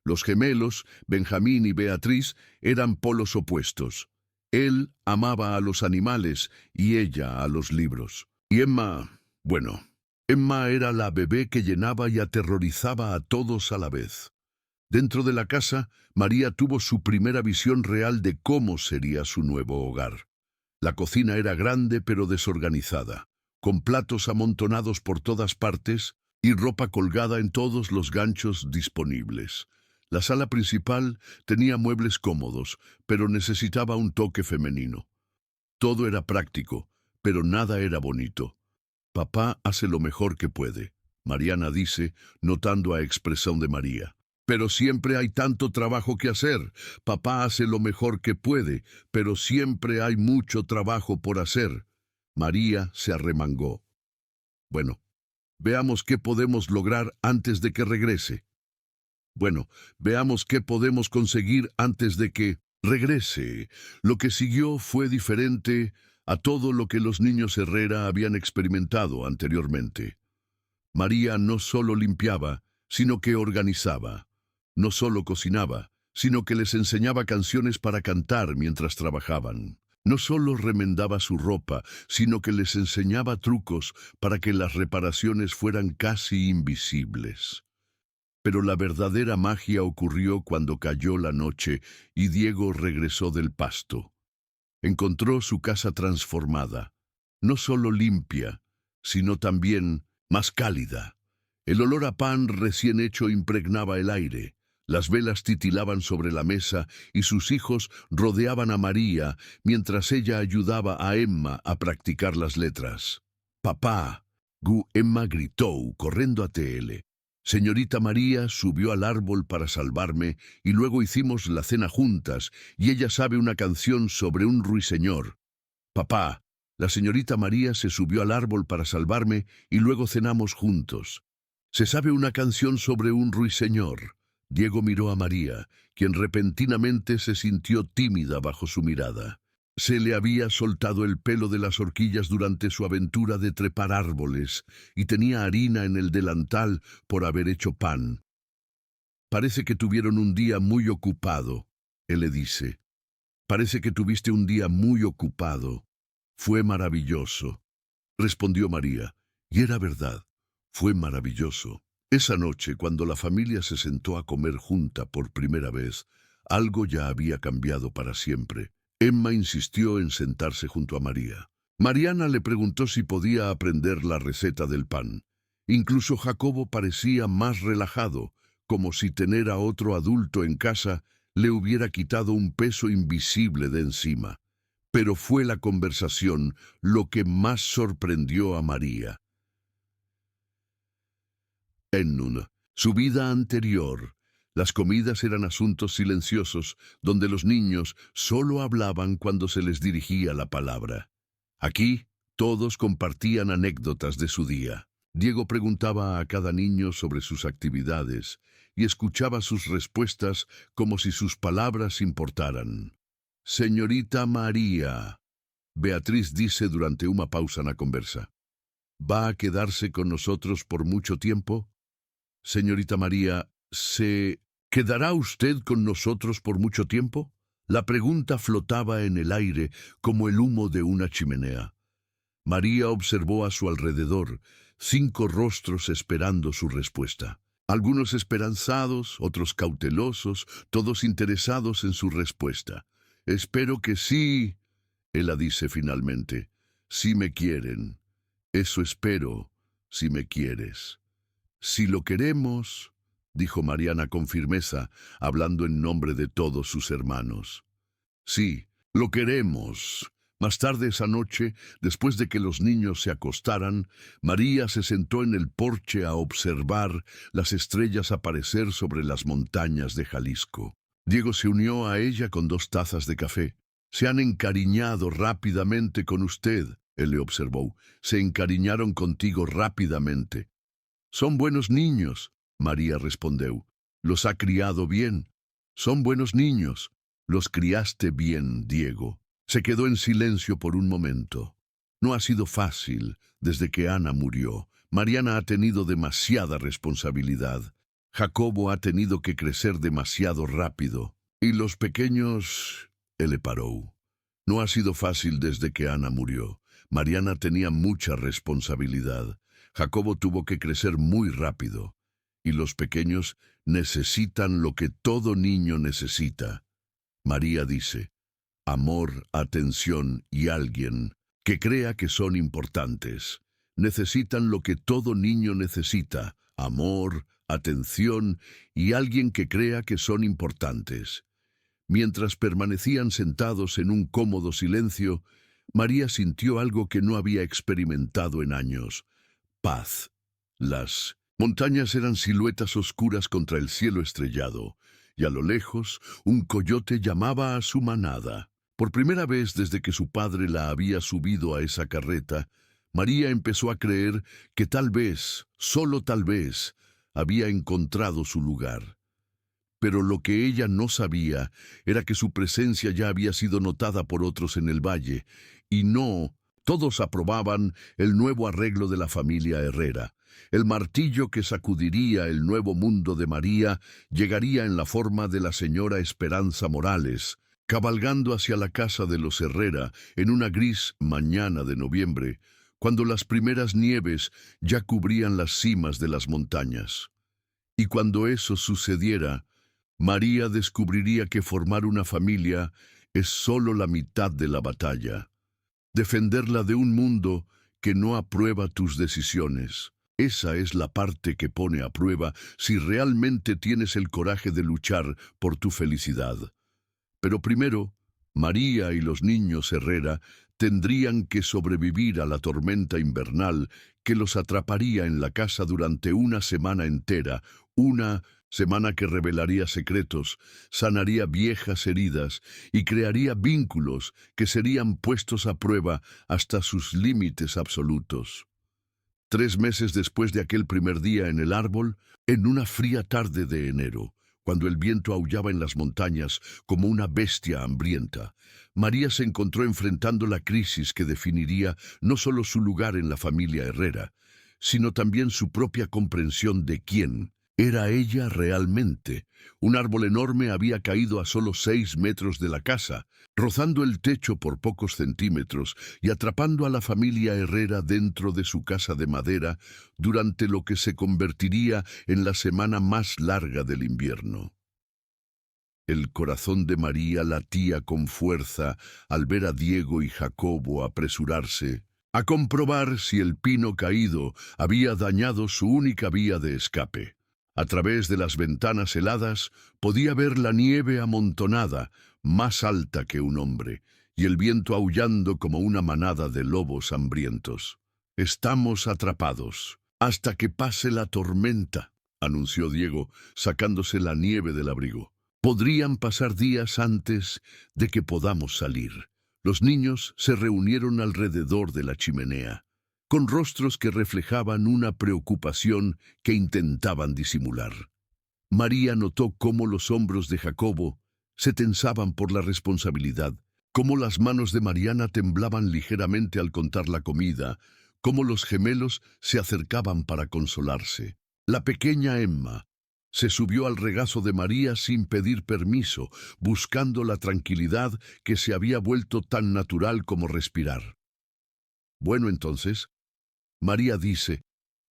Los gemelos, Benjamín y Beatriz, eran polos opuestos. Él amaba a los animales y ella a los libros. Y Emma era la bebé que llenaba y aterrorizaba a todos a la vez. Dentro de la casa, María tuvo su primera visión real de cómo sería su nuevo hogar. La cocina era grande pero desorganizada, con platos amontonados por todas partes y ropa colgada en todos los ganchos disponibles. La sala principal tenía muebles cómodos, pero necesitaba un toque femenino. Todo era práctico, pero nada era bonito. Papá hace lo mejor que puede, Mariana dice, notando la expresión de María. Pero siempre hay tanto trabajo que hacer. Papá hace lo mejor que puede, pero siempre hay mucho trabajo por hacer. María se arremangó. Bueno, veamos qué podemos lograr antes de que regrese. Veamos qué podemos conseguir antes de que regrese. Lo que siguió fue diferente a todo lo que los niños Herrera habían experimentado anteriormente. María no solo limpiaba, sino que organizaba. No solo cocinaba, sino que les enseñaba canciones para cantar mientras trabajaban. No solo remendaba su ropa, sino que les enseñaba trucos para que las reparaciones fueran casi invisibles. Pero la verdadera magia ocurrió cuando cayó la noche y Diego regresó del pasto. Encontró su casa transformada, no solo limpia, sino también más cálida. El olor a pan recién hecho impregnaba el aire. Las velas titilaban sobre la mesa y sus hijos rodeaban a María mientras ella ayudaba a Emma a practicar las letras. «Papá», Emma gritó, corriendo a TL. Señorita María subió al árbol para salvarme y luego hicimos la cena juntas y ella sabe una canción sobre un ruiseñor. Papá, la señorita María se subió al árbol para salvarme y luego cenamos juntos. Se sabe una canción sobre un ruiseñor. Diego miró a María, quien repentinamente se sintió tímida bajo su mirada. Se le había soltado el pelo de las horquillas durante su aventura de trepar árboles y tenía harina en el delantal por haber hecho pan. Parece que tuvieron un día muy ocupado. Él le dice, parece que tuviste un día muy ocupado. Fue maravilloso. Respondió María, y era verdad, fue maravilloso. Esa noche, cuando la familia se sentó a comer junta por primera vez, algo ya había cambiado para siempre. Emma insistió en sentarse junto a María. Mariana le preguntó si podía aprender la receta del pan. Incluso Jacobo parecía más relajado, como si tener a otro adulto en casa le hubiera quitado un peso invisible de encima. Pero fue la conversación lo que más sorprendió a María. En su vida anterior, las comidas eran asuntos silenciosos donde los niños solo hablaban cuando se les dirigía la palabra. Aquí, todos compartían anécdotas de su día. Diego preguntaba a cada niño sobre sus actividades y escuchaba sus respuestas como si sus palabras importaran. Señorita María, Beatriz dice durante una pausa en la conversa, ¿va a quedarse con nosotros por mucho tiempo? Señorita María, ¿se quedará usted con nosotros por mucho tiempo? La pregunta flotaba en el aire como el humo de una chimenea. María observó a su alrededor 5 rostros esperando su respuesta. Algunos esperanzados, otros cautelosos, todos interesados en su respuesta. Espero que sí, ella dice finalmente. Si me quieren. Eso espero, si me quieres. Si lo queremos, dijo Mariana con firmeza, hablando en nombre de todos sus hermanos. Sí, lo queremos. Más tarde esa noche, después de que los niños se acostaran, María se sentó en el porche a observar las estrellas aparecer sobre las montañas de Jalisco. Diego se unió a ella con 2 tazas de café. Se han encariñado rápidamente con usted, él le observó. Se encariñaron contigo rápidamente. Son buenos niños, María respondió. Los ha criado bien. Son buenos niños. Los criaste bien, Diego. Se quedó en silencio por un momento. No ha sido fácil desde que Ana murió. Mariana ha tenido demasiada responsabilidad. Jacobo ha tenido que crecer demasiado rápido. Y los pequeños... Él le paró. No ha sido fácil desde que Ana murió. Mariana tenía mucha responsabilidad. Jacobo tuvo que crecer muy rápido. Y los pequeños necesitan lo que todo niño necesita. María dice, amor, atención y alguien que crea que son importantes. Necesitan lo que todo niño necesita, amor, atención y alguien que crea que son importantes. Mientras permanecían sentados en un cómodo silencio, María sintió algo que no había experimentado en años. Paz. Las montañas eran siluetas oscuras contra el cielo estrellado, y a lo lejos un coyote llamaba a su manada. Por primera vez desde que su padre la había subido a esa carreta, María empezó a creer que tal vez, solo tal vez, había encontrado su lugar. Pero lo que ella no sabía era que su presencia ya había sido notada por otros en el valle, y no, todos aprobaban el nuevo arreglo de la familia Herrera. El martillo que sacudiría el nuevo mundo de María llegaría en la forma de la señora Esperanza Morales, cabalgando hacia la casa de los Herrera en una gris mañana de noviembre, cuando las primeras nieves ya cubrían las cimas de las montañas. Y cuando eso sucediera, María descubriría que formar una familia es solo la mitad de la batalla. Defenderla de un mundo que no aprueba tus decisiones. Esa es la parte que pone a prueba si realmente tienes el coraje de luchar por tu felicidad. Pero primero, María y los niños Herrera tendrían que sobrevivir a la tormenta invernal que los atraparía en la casa durante una semana entera, una semana que revelaría secretos, sanaría viejas heridas y crearía vínculos que serían puestos a prueba hasta sus límites absolutos. 3 meses después de aquel primer día en el árbol, en una fría tarde de enero, cuando el viento aullaba en las montañas como una bestia hambrienta, María se encontró enfrentando la crisis que definiría no solo su lugar en la familia Herrera, sino también su propia comprensión de quién Era ella realmente. Un árbol enorme había caído a solo 6 metros de la casa, rozando el techo por pocos centímetros y atrapando a la familia Herrera dentro de su casa de madera durante lo que se convertiría en la semana más larga del invierno. El corazón de María latía con fuerza al ver a Diego y Jacobo apresurarse a comprobar si el pino caído había dañado su única vía de escape. A través de las ventanas heladas podía ver la nieve amontonada, más alta que un hombre, y el viento aullando como una manada de lobos hambrientos. «Estamos atrapados, hasta que pase la tormenta», anunció Diego, sacándose la nieve del abrigo. «Podrían pasar días antes de que podamos salir». Los niños se reunieron alrededor de la chimenea, con rostros que reflejaban una preocupación que intentaban disimular. María notó cómo los hombros de Jacobo se tensaban por la responsabilidad, cómo las manos de Mariana temblaban ligeramente al contar la comida, cómo los gemelos se acercaban para consolarse. La pequeña Emma se subió al regazo de María sin pedir permiso, buscando la tranquilidad que se había vuelto tan natural como respirar. «Bueno, entonces», María dice,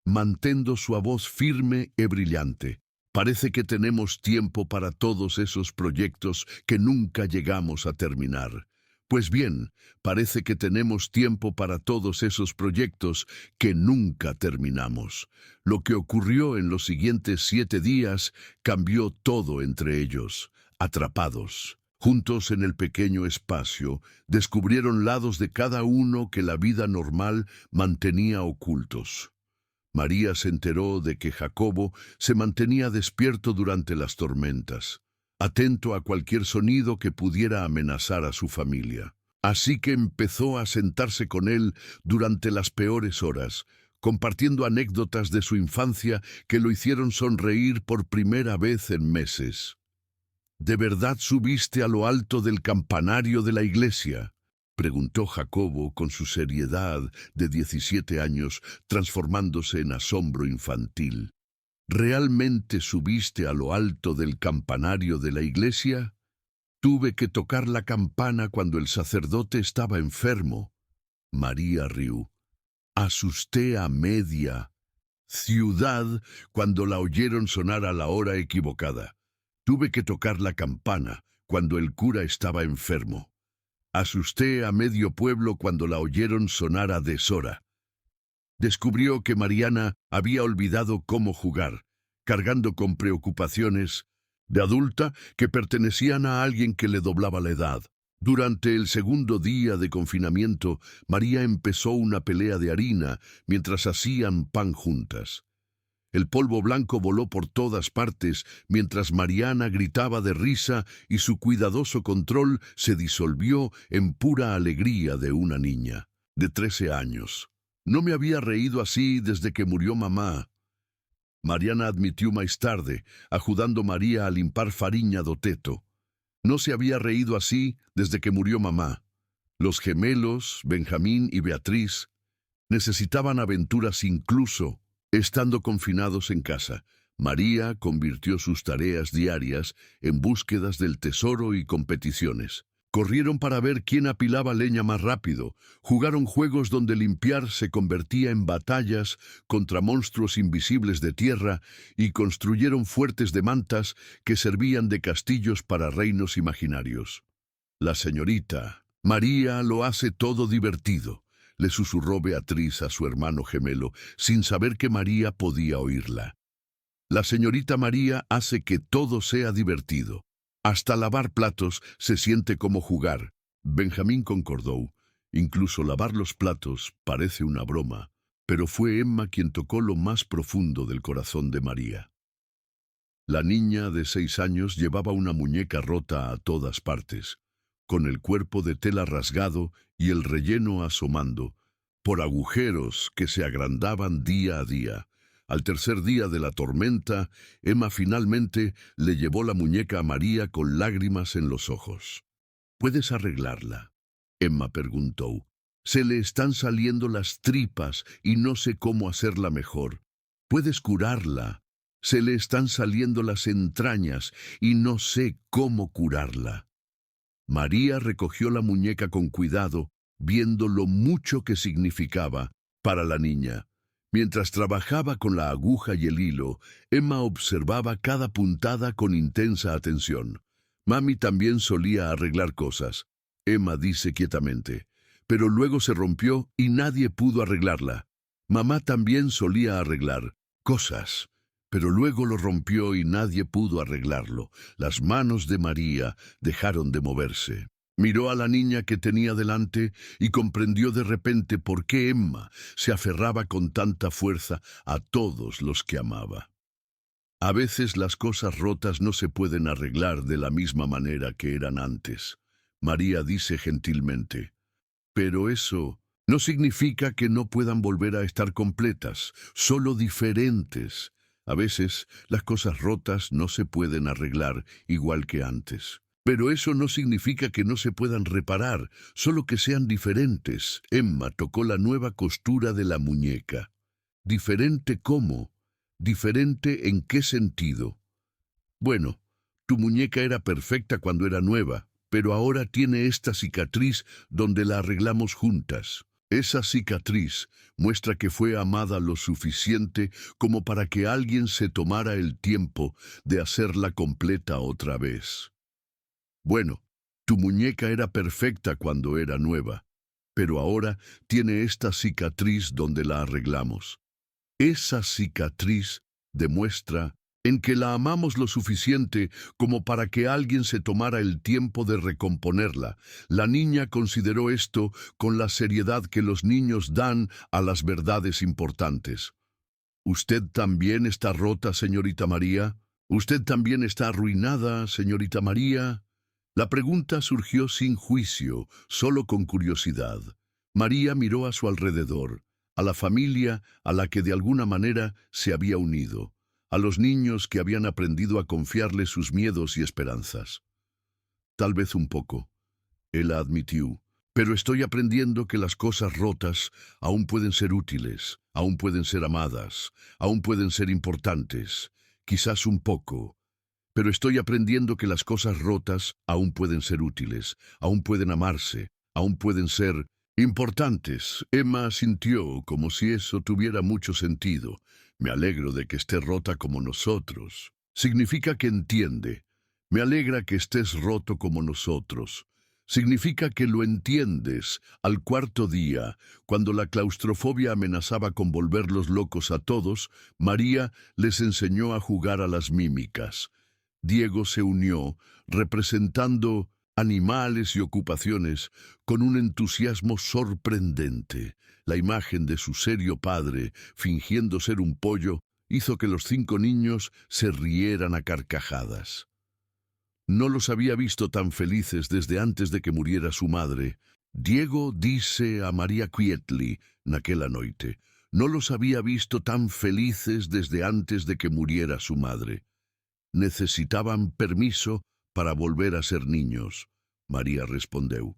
mantendo su voz firme y brillante, «parece que tenemos tiempo para todos esos proyectos que nunca llegamos a terminar. Pues bien, parece que tenemos tiempo para todos esos proyectos que nunca terminamos. Lo que ocurrió en los siguientes 7 días cambió todo entre ellos, atrapados. Juntos en el pequeño espacio, descubrieron lados de cada uno que la vida normal mantenía ocultos. María se enteró de que Jacobo se mantenía despierto durante las tormentas, atento a cualquier sonido que pudiera amenazar a su familia. Así que empezó a sentarse con él durante las peores horas, compartiendo anécdotas de su infancia que lo hicieron sonreír por primera vez en meses. «¿De verdad subiste a lo alto del campanario de la iglesia?», preguntó Jacobo con su seriedad de 17 años, transformándose en asombro infantil. «¿Realmente subiste a lo alto del campanario de la iglesia? Tuve que tocar la campana cuando el sacerdote estaba enfermo». María rió. «Asusté a media ciudad cuando la oyeron sonar a la hora equivocada. Tuve que tocar la campana cuando el cura estaba enfermo. Asusté a medio pueblo cuando la oyeron sonar a deshora». Descubrió que Mariana había olvidado cómo jugar, cargando con preocupaciones de adulta que pertenecían a alguien que le doblaba la edad. Durante el segundo día de confinamiento, María empezó una pelea de harina mientras hacían pan juntas. El polvo blanco voló por todas partes mientras Mariana gritaba de risa y su cuidadoso control se disolvió en pura alegría de una niña de 13 años. «No me había reído así desde que murió mamá», Mariana admitió más tarde, ayudando a María a limpar fariña do teto. «No se había reído así desde que murió mamá. Los gemelos, Benjamín y Beatriz, necesitaban aventuras incluso estando confinados en casa». María convirtió sus tareas diarias en búsquedas del tesoro y competiciones. Corrieron para ver quién apilaba leña más rápido, jugaron juegos donde limpiar se convertía en batallas contra monstruos invisibles de tierra y construyeron fuertes de mantas que servían de castillos para reinos imaginarios. «La señorita María lo hace todo divertido», le susurró Beatriz a su hermano gemelo, sin saber que María podía oírla. «La señorita María hace que todo sea divertido. Hasta lavar platos se siente como jugar». Benjamín concordó. «Incluso lavar los platos parece una broma». Pero fue Emma quien tocó lo más profundo del corazón de María. La niña de 6 años llevaba una muñeca rota a todas partes, con el cuerpo de tela rasgado y el relleno asomando, por agujeros que se agrandaban día a día. Al tercer día de la tormenta, Emma finalmente le llevó la muñeca a María con lágrimas en los ojos. «¿Puedes arreglarla?», Emma preguntó. «Se le están saliendo las tripas y no sé cómo hacerla mejor». «¿Puedes curarla?», Se le están saliendo las entrañas y no sé cómo curarla. María recogió la muñeca con cuidado, viendo lo mucho que significaba para la niña. Mientras trabajaba con la aguja y el hilo, Emma observaba cada puntada con intensa atención. Mami también solía arreglar cosas, Emma dice quietamente, pero luego se rompió y nadie pudo arreglarla. Mamá también solía arreglar cosas, pero luego lo rompió y nadie pudo arreglarlo. Las manos de María dejaron de moverse. Miró a la niña que tenía delante y comprendió de repente por qué Emma se aferraba con tanta fuerza a todos los que amaba. A veces las cosas rotas no se pueden arreglar de la misma manera que eran antes, María dice gentilmente. Pero eso no significa que no puedan volver a estar completas, solo diferentes. A veces las cosas rotas no se pueden arreglar igual que antes. Pero eso no significa que no se puedan reparar, solo que sean diferentes. Emma tocó la nueva costura de la muñeca. ¿Diferente cómo? ¿Diferente en qué sentido? Bueno, tu muñeca era perfecta cuando era nueva, pero ahora tiene esta cicatriz donde la arreglamos juntas. Esa cicatriz muestra que fue amada lo suficiente como para que alguien se tomara el tiempo de hacerla completa otra vez. Bueno, tu muñeca era perfecta cuando era nueva, pero ahora tiene esta cicatriz donde la arreglamos. Esa cicatriz demuestra en que la amamos lo suficiente como para que alguien se tomara el tiempo de recomponerla. La niña consideró esto con la seriedad que los niños dan a las verdades importantes. ¿Usted también está rota, señorita María? ¿Usted también está arruinada, señorita María? La pregunta surgió sin juicio, solo con curiosidad. María miró a su alrededor, a la familia a la que de alguna manera se había unido, a los niños que habían aprendido a confiarle sus miedos y esperanzas. Tal vez un poco, él admitió, pero estoy aprendiendo que las cosas rotas aún pueden ser útiles, aún pueden ser amadas, aún pueden ser importantes, quizás un poco. Pero estoy aprendiendo que las cosas rotas aún pueden ser útiles, aún pueden amarse, aún pueden ser importantes. Emma sintió como si eso tuviera mucho sentido. Me alegro de que esté rota como nosotros. Significa que entiende. Me alegra que estés roto como nosotros. Significa que lo entiendes. Al cuarto día, cuando la claustrofobia amenazaba con volverlos locos a todos, María les enseñó a jugar a las mímicas. Diego se unió, representando animales y ocupaciones, con un entusiasmo sorprendente. La imagen de su serio padre, fingiendo ser un pollo, hizo que los 5 niños se rieran a carcajadas. No los había visto tan felices desde antes de que muriera su madre. Diego dice a María quietly, naquela noite, no los había visto tan felices desde antes de que muriera su madre. Necesitaban permiso para volver a ser niños, María respondió.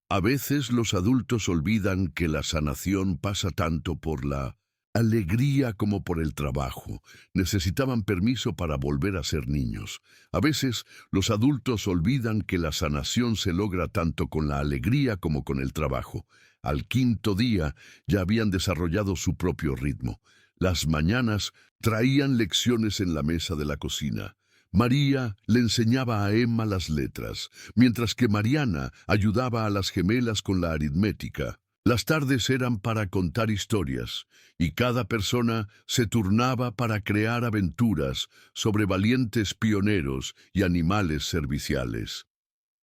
A veces los adultos olvidan que la sanación pasa tanto por la alegría como por el trabajo. Necesitaban permiso para volver a ser niños. A veces los adultos olvidan que la sanación se logra tanto con la alegría como con el trabajo. Al 5.º día ya habían desarrollado su propio ritmo. Las mañanas traían lecciones en la mesa de la cocina. María le enseñaba a Emma las letras, mientras que Mariana ayudaba a las gemelas con la aritmética. Las tardes eran para contar historias, y cada persona se turnaba para crear aventuras sobre valientes pioneros y animales serviciales.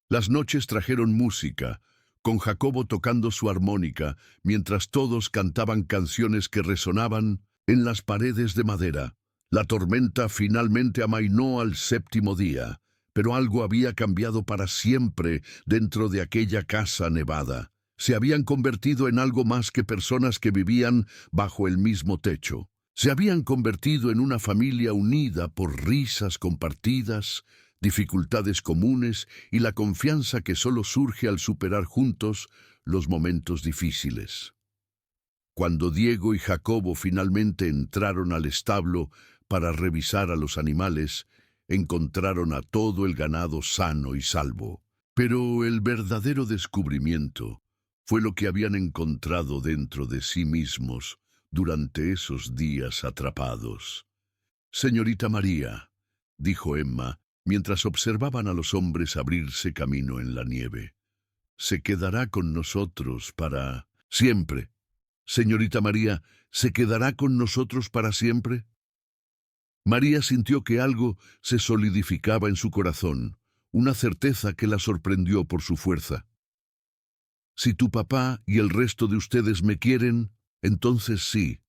Las noches trajeron música, con Jacobo tocando su armónica, mientras todos cantaban canciones que resonaban en las paredes de madera. La tormenta finalmente amainó al 7.º día, pero algo había cambiado para siempre dentro de aquella casa nevada. Se habían convertido en algo más que personas que vivían bajo el mismo techo. Se habían convertido en una familia unida por risas compartidas, dificultades comunes y la confianza que solo surge al superar juntos los momentos difíciles. Cuando Diego y Jacobo finalmente entraron al establo para revisar a los animales, encontraron a todo el ganado sano y salvo. Pero el verdadero descubrimiento fue lo que habían encontrado dentro de sí mismos durante esos días atrapados. «Señorita María», dijo Emma, mientras observaban a los hombres abrirse camino en la nieve, «se quedará con nosotros para siempre. Señorita María, ¿se quedará con nosotros para siempre?» María sintió que algo se solidificaba en su corazón, una certeza que la sorprendió por su fuerza. «Si tu papá y el resto de ustedes me quieren, entonces sí.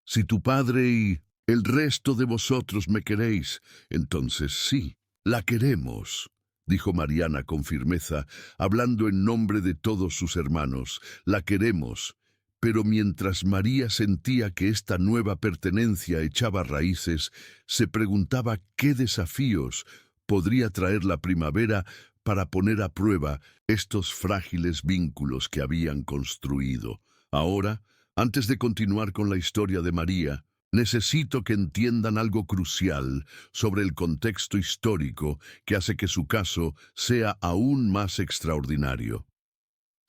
Si tu padre y el resto de vosotros me queréis, entonces sí, la queremos», dijo Mariana con firmeza, hablando en nombre de todos sus hermanos. «La queremos». Pero mientras María sentía que esta nueva pertenencia echaba raíces, se preguntaba qué desafíos podría traer la primavera para poner a prueba estos frágiles vínculos que habían construido. Ahora, antes de continuar con la historia de María, necesito que entiendan algo crucial sobre el contexto histórico que hace que su caso sea aún más extraordinario.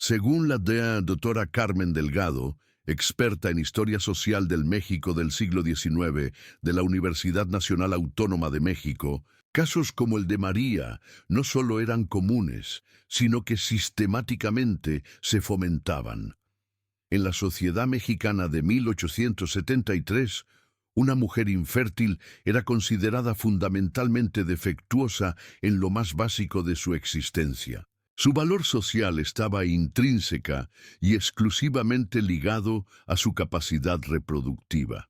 Según la doctora Carmen Delgado, experta en Historia Social del México del siglo XIX de la Universidad Nacional Autónoma de México, casos como el de María no solo eran comunes, sino que sistemáticamente se fomentaban. En la sociedad mexicana de 1873, una mujer infértil era considerada fundamentalmente defectuosa en lo más básico de su existencia. Su valor social estaba intrínseca y exclusivamente ligado a su capacidad reproductiva.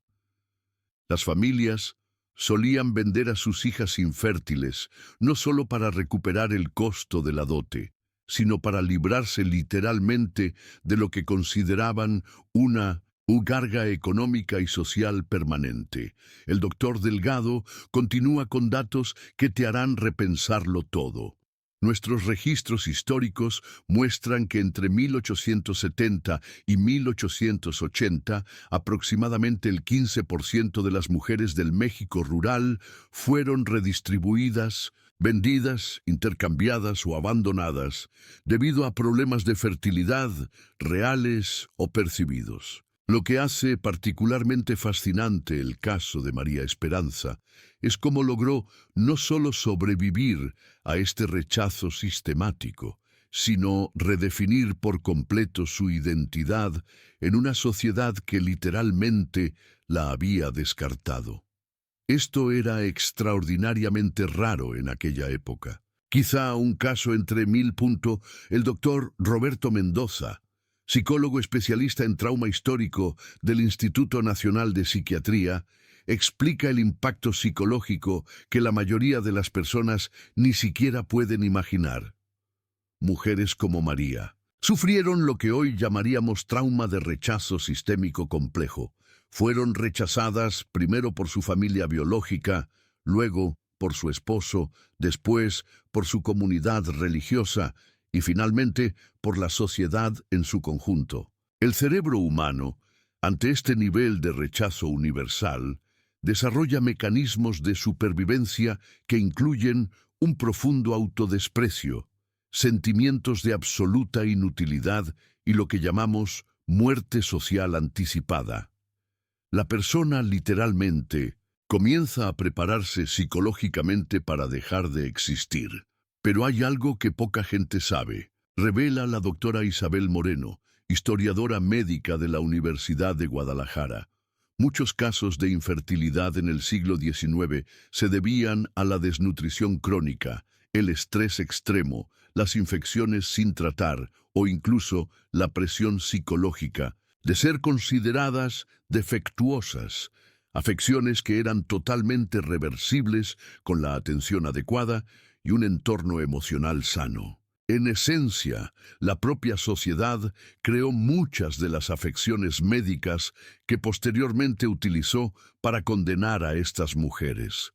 Las familias solían vender a sus hijas infértiles no solo para recuperar el costo de la dote, sino para librarse literalmente de lo que consideraban una carga económica y social permanente. El doctor Delgado continúa con datos que te harán repensarlo todo. Nuestros registros históricos muestran que entre 1870 y 1880, aproximadamente el 15% de las mujeres del México rural fueron redistribuidas, vendidas, intercambiadas o abandonadas debido a problemas de fertilidad reales o percibidos. Lo que hace particularmente fascinante el caso de María Esperanza es cómo logró no solo sobrevivir a este rechazo sistemático, sino redefinir por completo su identidad en una sociedad que literalmente la había descartado. Esto era extraordinariamente raro en aquella época. Quizá un caso entre mil. El doctor Roberto Mendoza, psicólogo especialista en trauma histórico del Instituto Nacional de Psiquiatría, explica el impacto psicológico que la mayoría de las personas ni siquiera pueden imaginar. Mujeres como María sufrieron lo que hoy llamaríamos trauma de rechazo sistémico complejo. Fueron rechazadas primero por su familia biológica, luego por su esposo, después por su comunidad religiosa y finalmente por la sociedad en su conjunto. El cerebro humano, ante este nivel de rechazo universal, desarrolla mecanismos de supervivencia que incluyen un profundo autodesprecio, sentimientos de absoluta inutilidad y lo que llamamos muerte social anticipada. La persona literalmente comienza a prepararse psicológicamente para dejar de existir. Pero hay algo que poca gente sabe, revela la doctora Isabel Moreno, historiadora médica de la Universidad de Guadalajara. Muchos casos de infertilidad en el siglo XIX se debían a la desnutrición crónica, el estrés extremo, las infecciones sin tratar o incluso la presión psicológica de ser consideradas defectuosas, afecciones que eran totalmente reversibles con la atención adecuada y un entorno emocional sano. En esencia, la propia sociedad creó muchas de las afecciones médicas que posteriormente utilizó para condenar a estas mujeres.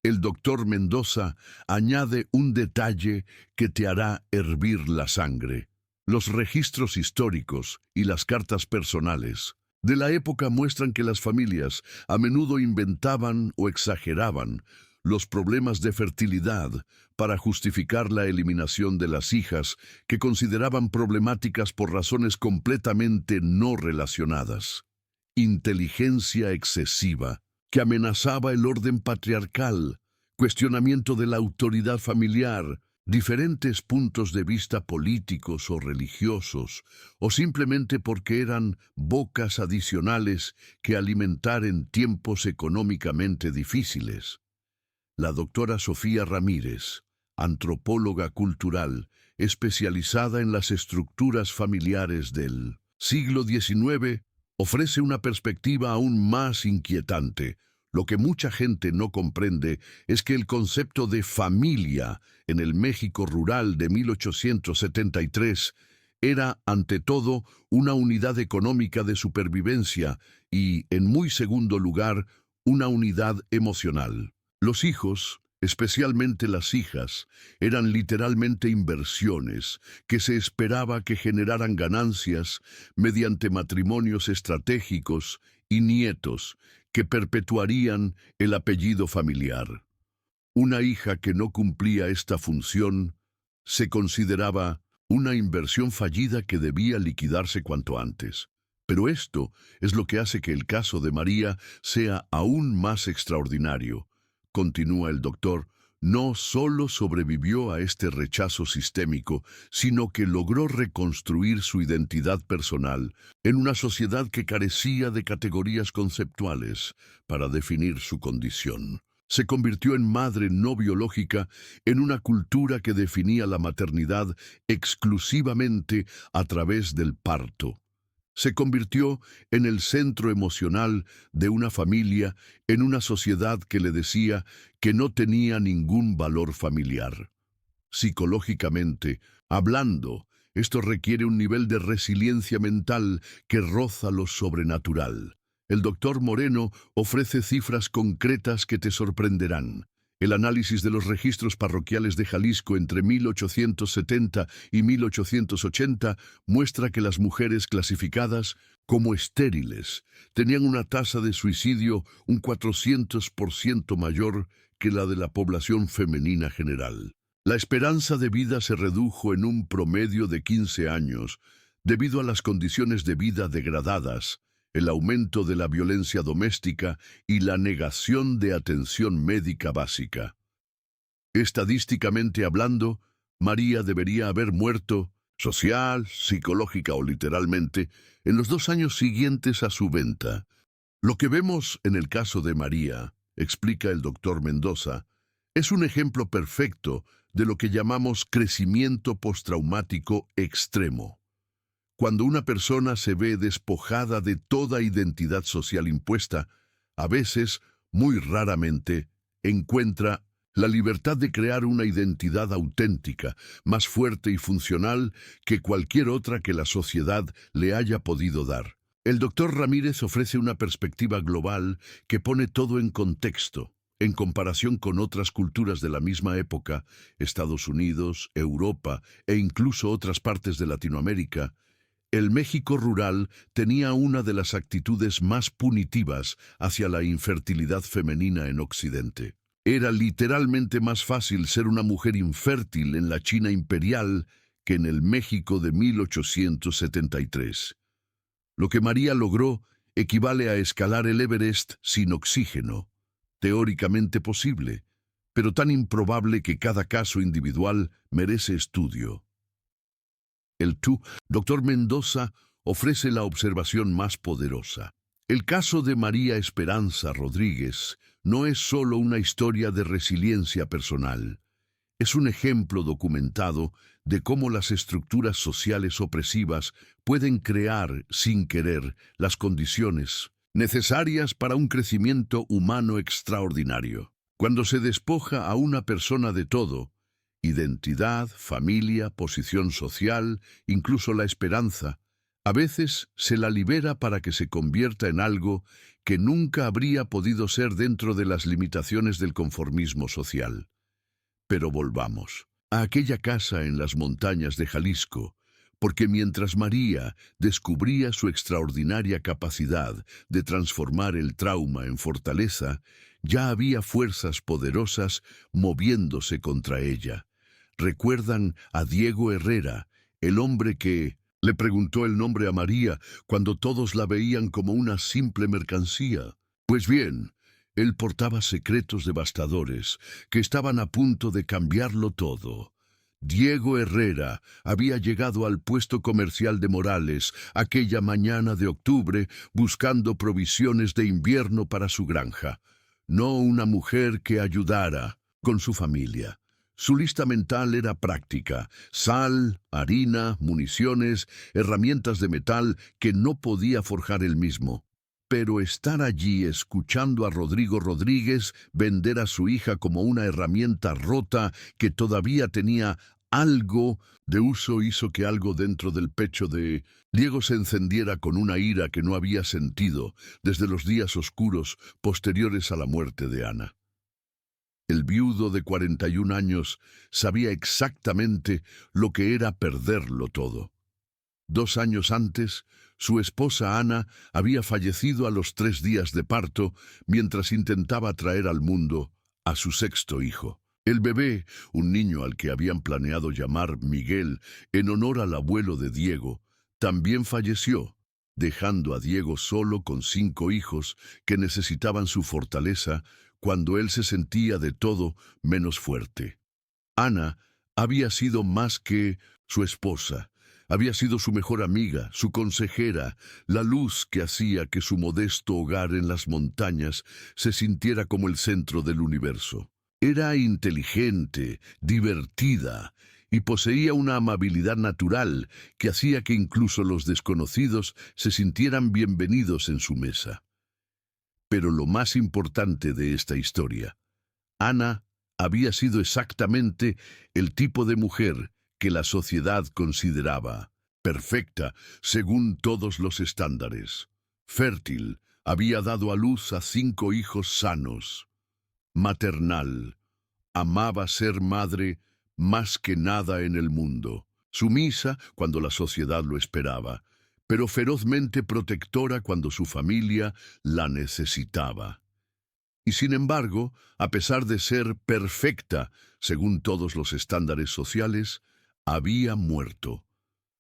El doctor Mendoza añade un detalle que te hará hervir la sangre. Los registros históricos y las cartas personales de la época muestran que las familias a menudo inventaban o exageraban los problemas de fertilidad para justificar la eliminación de las hijas que consideraban problemáticas por razones completamente no relacionadas. Inteligencia excesiva, que amenazaba el orden patriarcal, cuestionamiento de la autoridad familiar, diferentes puntos de vista políticos o religiosos, o simplemente porque eran bocas adicionales que alimentar en tiempos económicamente difíciles. La doctora Sofía Ramírez, antropóloga cultural, especializada en las estructuras familiares del siglo XIX, ofrece una perspectiva aún más inquietante. Lo que mucha gente no comprende es que el concepto de familia en el México rural de 1873 era, ante todo, una unidad económica de supervivencia y, en muy segundo lugar, una unidad emocional. Los hijos, especialmente las hijas, eran literalmente inversiones que se esperaba que generaran ganancias mediante matrimonios estratégicos y nietos que perpetuarían el apellido familiar. Una hija que no cumplía esta función se consideraba una inversión fallida que debía liquidarse cuanto antes. Pero esto es lo que hace que el caso de María sea aún más extraordinario. Continúa el doctor, no solo sobrevivió a este rechazo sistémico, sino que logró reconstruir su identidad personal en una sociedad que carecía de categorías conceptuales para definir su condición. Se convirtió en madre no biológica en una cultura que definía la maternidad exclusivamente a través del parto. Se convirtió en el centro emocional de una familia en una sociedad que le decía que no tenía ningún valor familiar. Psicológicamente, hablando, esto requiere un nivel de resiliencia mental que roza lo sobrenatural. El doctor Moreno ofrece cifras concretas que te sorprenderán. El análisis de los registros parroquiales de Jalisco entre 1870 y 1880 muestra que las mujeres clasificadas como estériles tenían una tasa de suicidio un 400% mayor que la de la población femenina general. La esperanza de vida se redujo en un promedio de 15 años debido a las condiciones de vida degradadas, el aumento de la violencia doméstica y la negación de atención médica básica. Estadísticamente hablando, María debería haber muerto, social, psicológica o literalmente, en los 2 años siguientes a su venta. Lo que vemos en el caso de María, explica el doctor Mendoza, es un ejemplo perfecto de lo que llamamos crecimiento postraumático extremo. Cuando una persona se ve despojada de toda identidad social impuesta, a veces, muy raramente, encuentra la libertad de crear una identidad auténtica, más fuerte y funcional que cualquier otra que la sociedad le haya podido dar. El doctor Ramírez ofrece una perspectiva global que pone todo en contexto. En comparación con otras culturas de la misma época, Estados Unidos, Europa e incluso otras partes de Latinoamérica, el México rural tenía una de las actitudes más punitivas hacia la infertilidad femenina en Occidente. Era literalmente más fácil ser una mujer infértil en la China imperial que en el México de 1873. Lo que María logró equivale a escalar el Everest sin oxígeno, teóricamente posible, pero tan improbable que cada caso individual merece estudio. El doctor Mendoza ofrece la observación más poderosa. El caso de María Esperanza Rodríguez no es solo una historia de resiliencia personal. Es un ejemplo documentado de cómo las estructuras sociales opresivas pueden crear, sin querer, las condiciones necesarias para un crecimiento humano extraordinario. Cuando se despoja a una persona de todo, identidad, familia, posición social, incluso la esperanza, a veces se la libera para que se convierta en algo que nunca habría podido ser dentro de las limitaciones del conformismo social. Pero volvamos a aquella casa en las montañas de Jalisco, porque mientras María descubría su extraordinaria capacidad de transformar el trauma en fortaleza, ya había fuerzas poderosas moviéndose contra ella. ¿Recuerdan a Diego Herrera, el hombre que le preguntó el nombre a María cuando todos la veían como una simple mercancía? Pues bien, él portaba secretos devastadores que estaban a punto de cambiarlo todo. Diego Herrera había llegado al puesto comercial de Morales aquella mañana de octubre buscando provisiones de invierno para su granja. No una mujer que ayudara con su familia. Su lista mental era práctica: sal, harina, municiones, herramientas de metal que no podía forjar él mismo. Pero estar allí escuchando a Rodrigo Rodríguez vender a su hija como una herramienta rota que todavía tenía algo de uso hizo que algo dentro del pecho de Diego se encendiera con una ira que no había sentido desde los días oscuros posteriores a la muerte de Ana. El viudo de 41 años sabía exactamente lo que era perderlo todo. 2 años antes, su esposa Ana había fallecido a los 3 días de parto mientras intentaba traer al mundo a su sexto hijo. El bebé, un niño al que habían planeado llamar Miguel en honor al abuelo de Diego, también falleció, dejando a Diego solo con 5 hijos que necesitaban su fortaleza cuando él se sentía de todo menos fuerte. Ana había sido más que su esposa. Había sido su mejor amiga, su consejera, la luz que hacía que su modesto hogar en las montañas se sintiera como el centro del universo. Era inteligente, divertida y poseía una amabilidad natural que hacía que incluso los desconocidos se sintieran bienvenidos en su mesa. Pero lo más importante de esta historia, Ana había sido exactamente el tipo de mujer que la sociedad consideraba perfecta según todos los estándares. Fértil, había dado a luz a 5 hijos sanos. Maternal, amaba ser madre más que nada en el mundo. Sumisa cuando la sociedad lo esperaba, pero ferozmente protectora cuando su familia la necesitaba. Y sin embargo, a pesar de ser perfecta, según todos los estándares sociales, había muerto.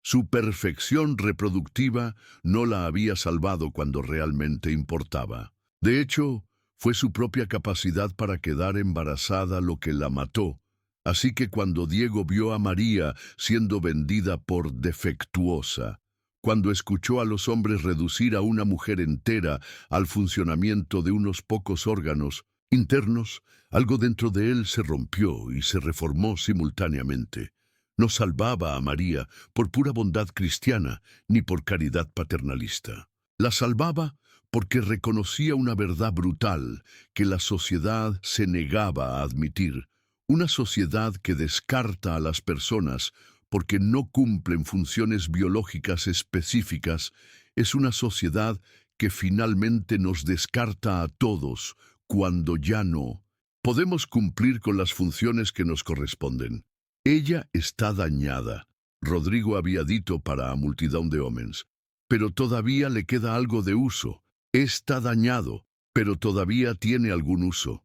Su perfección reproductiva no la había salvado cuando realmente importaba. De hecho, fue su propia capacidad para quedar embarazada lo que la mató. Así que cuando Diego vio a María siendo vendida por defectuosa, cuando escuchó a los hombres reducir a una mujer entera al funcionamiento de unos pocos órganos internos, algo dentro de él se rompió y se reformó simultáneamente. No salvaba a María por pura bondad cristiana ni por caridad paternalista. La salvaba porque reconocía una verdad brutal que la sociedad se negaba a admitir. Una sociedad que descarta a las personas porque no cumplen funciones biológicas específicas, es una sociedad que finalmente nos descarta a todos cuando ya no podemos cumplir con las funciones que nos corresponden. Ella está dañada, Rodrigo había dicho para a multitud de hombres, pero todavía le queda algo de uso. Está dañado, pero todavía tiene algún uso.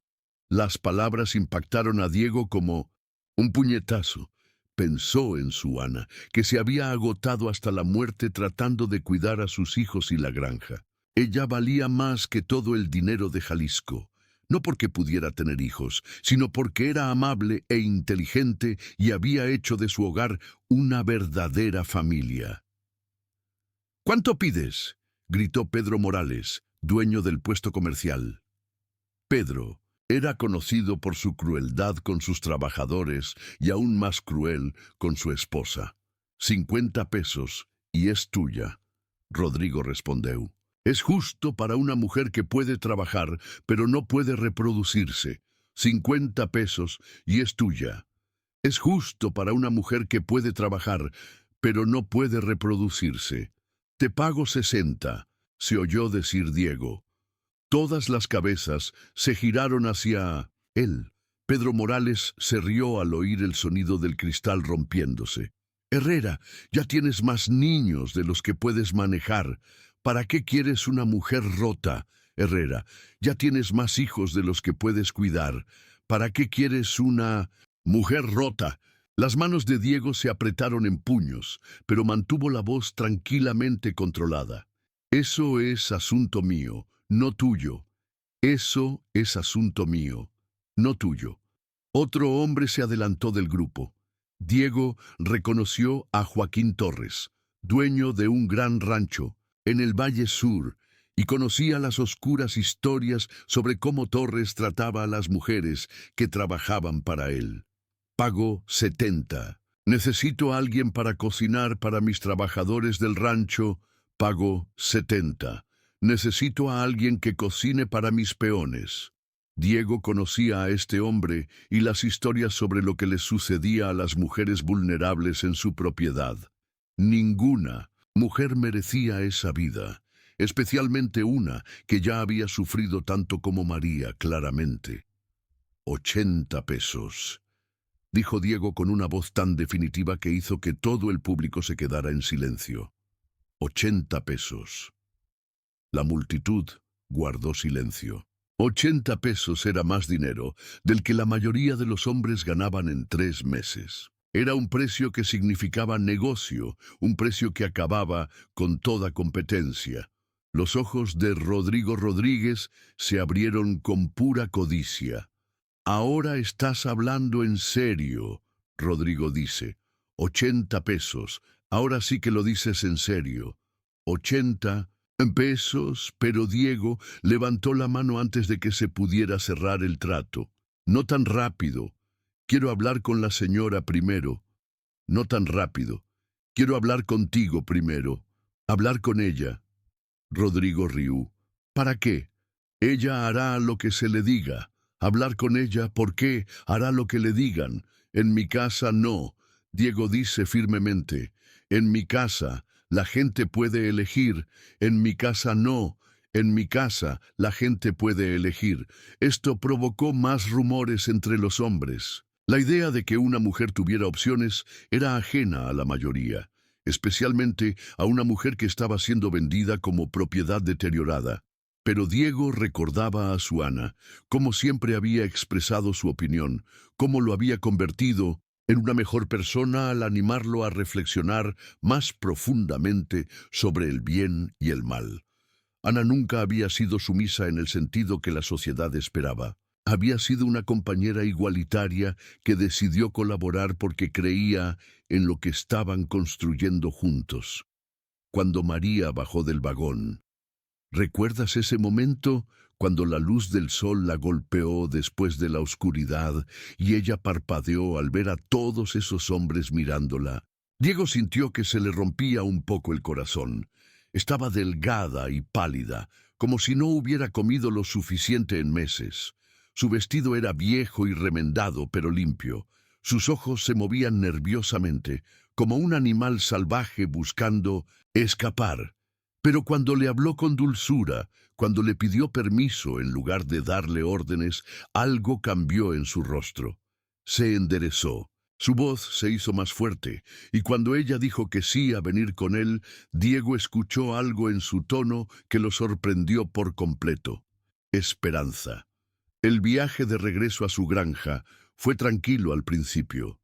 Las palabras impactaron a Diego como un puñetazo. Pensó en su Ana, que se había agotado hasta la muerte tratando de cuidar a sus hijos y la granja. Ella valía más que todo el dinero de Jalisco, no porque pudiera tener hijos, sino porque era amable e inteligente y había hecho de su hogar una verdadera familia. —¿Cuánto pides? —gritó Pedro Morales, dueño del puesto comercial. Pedro era conocido por su crueldad con sus trabajadores y aún más cruel con su esposa. 50 pesos, y es tuya. Rodrigo respondió. Es justo para una mujer que puede trabajar, pero no puede reproducirse. 50 pesos, y es tuya. Es justo para una mujer que puede trabajar, pero no puede reproducirse. Te pago 60, se oyó decir Diego. Todas las cabezas se giraron hacia él. Pedro Morales se rió al oír el sonido del cristal rompiéndose. Herrera, ya tienes más niños de los que puedes manejar. ¿Para qué quieres una mujer rota? Herrera, ya tienes más hijos de los que puedes cuidar. ¿Para qué quieres una mujer rota? Las manos de Diego se apretaron en puños, pero mantuvo la voz tranquilamente controlada. Eso es asunto mío, no tuyo. Eso es asunto mío, no tuyo. Otro hombre se adelantó del grupo. Diego reconoció a Joaquín Torres, dueño de un gran rancho en el Valle Sur, y conocía las oscuras historias sobre cómo Torres trataba a las mujeres que trabajaban para él. Pago 70. Necesito a alguien para cocinar para mis trabajadores del rancho. Pago 70. Necesito a alguien que cocine para mis peones. Diego conocía a este hombre y las historias sobre lo que les sucedía a las mujeres vulnerables en su propiedad. Ninguna mujer merecía esa vida, especialmente una que ya había sufrido tanto como María, claramente. 80 pesos, dijo Diego con una voz tan definitiva que hizo que todo el público se quedara en silencio. 80 pesos. La multitud guardó silencio. 80 pesos era más dinero del que la mayoría de los hombres ganaban en 3 meses. Era un precio que significaba negocio, un precio que acababa con toda competencia. Los ojos de Rodrigo Rodríguez se abrieron con pura codicia. Ahora estás hablando en serio, Rodrigo dice. 80 pesos, ahora sí que lo dices en serio. 80 pesos, pero Diego levantó la mano antes de que se pudiera cerrar el trato. No tan rápido. Quiero hablar con la señora primero. No tan rápido. Quiero hablar contigo primero. Hablar con ella. Rodrigo rió. ¿Para qué? Ella hará lo que se le diga. Hablar con ella, ¿por qué? Hará lo que le digan. En mi casa no. Diego dice firmemente. En mi casa la gente puede elegir. En mi casa no. En mi casa la gente puede elegir. Esto provocó más rumores entre los hombres. La idea de que una mujer tuviera opciones era ajena a la mayoría, especialmente a una mujer que estaba siendo vendida como propiedad deteriorada. Pero Diego recordaba a su Ana, cómo siempre había expresado su opinión, cómo lo había convertido en una mejor persona al animarlo a reflexionar más profundamente sobre el bien y el mal. Ana nunca había sido sumisa en el sentido que la sociedad esperaba. Había sido una compañera igualitaria que decidió colaborar porque creía en lo que estaban construyendo juntos. Cuando María bajó del vagón, ¿recuerdas ese momento cuando la luz del sol la golpeó después de la oscuridad y ella parpadeó al ver a todos esos hombres mirándola? Diego sintió que se le rompía un poco el corazón. Estaba delgada y pálida, como si no hubiera comido lo suficiente en meses. Su vestido era viejo y remendado, pero limpio. Sus ojos se movían nerviosamente, como un animal salvaje buscando escapar. Pero cuando le habló con dulzura, cuando le pidió permiso en lugar de darle órdenes, algo cambió en su rostro. Se enderezó. Su voz se hizo más fuerte, y cuando ella dijo que sí a venir con él, Diego escuchó algo en su tono que lo sorprendió por completo. Esperanza. El viaje de regreso a su granja fue tranquilo al principio.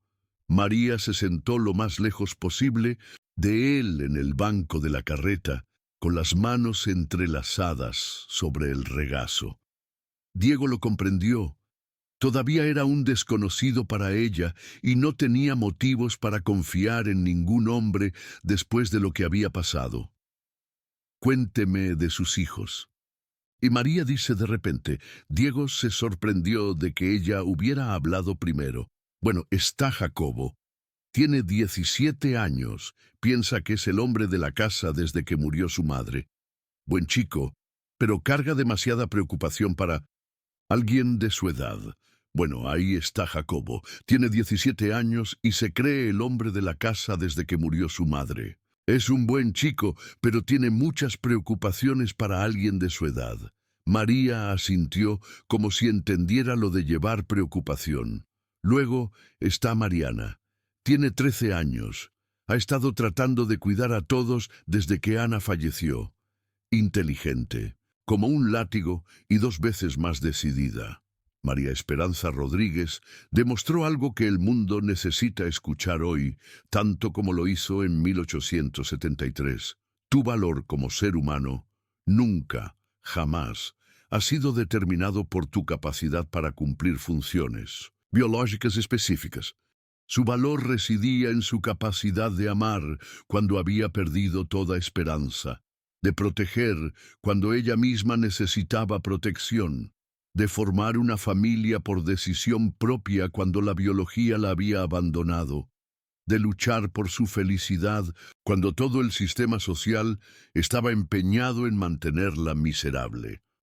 María se sentó lo más lejos posible de él en el banco de la carreta, con las manos entrelazadas sobre el regazo. Diego lo comprendió. Todavía era un desconocido para ella y no tenía motivos para confiar en ningún hombre después de lo que había pasado. Cuénteme de sus hijos. Y María dice de repente. Diego se sorprendió de que ella hubiera hablado primero. Bueno, está Jacobo. Tiene 17 años. Piensa que es el hombre de la casa desde que murió su madre. Buen chico, pero carga demasiada preocupación para alguien de su edad. Bueno, ahí está Jacobo. Tiene 17 años y se cree el hombre de la casa desde que murió su madre. Es un buen chico, pero tiene muchas preocupaciones para alguien de su edad. María asintió como si entendiera lo de llevar preocupación. Luego está Mariana. Tiene 13 años. Ha estado tratando de cuidar a todos desde que Ana falleció. Inteligente, como un látigo y 2 veces más decidida. María Esperanza Rodríguez demostró algo que el mundo necesita escuchar hoy, tanto como lo hizo en 1873. Tu valor como ser humano nunca, jamás, ha sido determinado por tu capacidad para cumplir funciones biológicas específicas. Su valor residía en su capacidad de amar cuando había perdido toda esperanza, de proteger cuando ella misma necesitaba protección, de formar una familia por decisión propia cuando la biología la había abandonado, de luchar por su felicidad cuando todo el sistema social estaba empeñado en mantenerla miserable.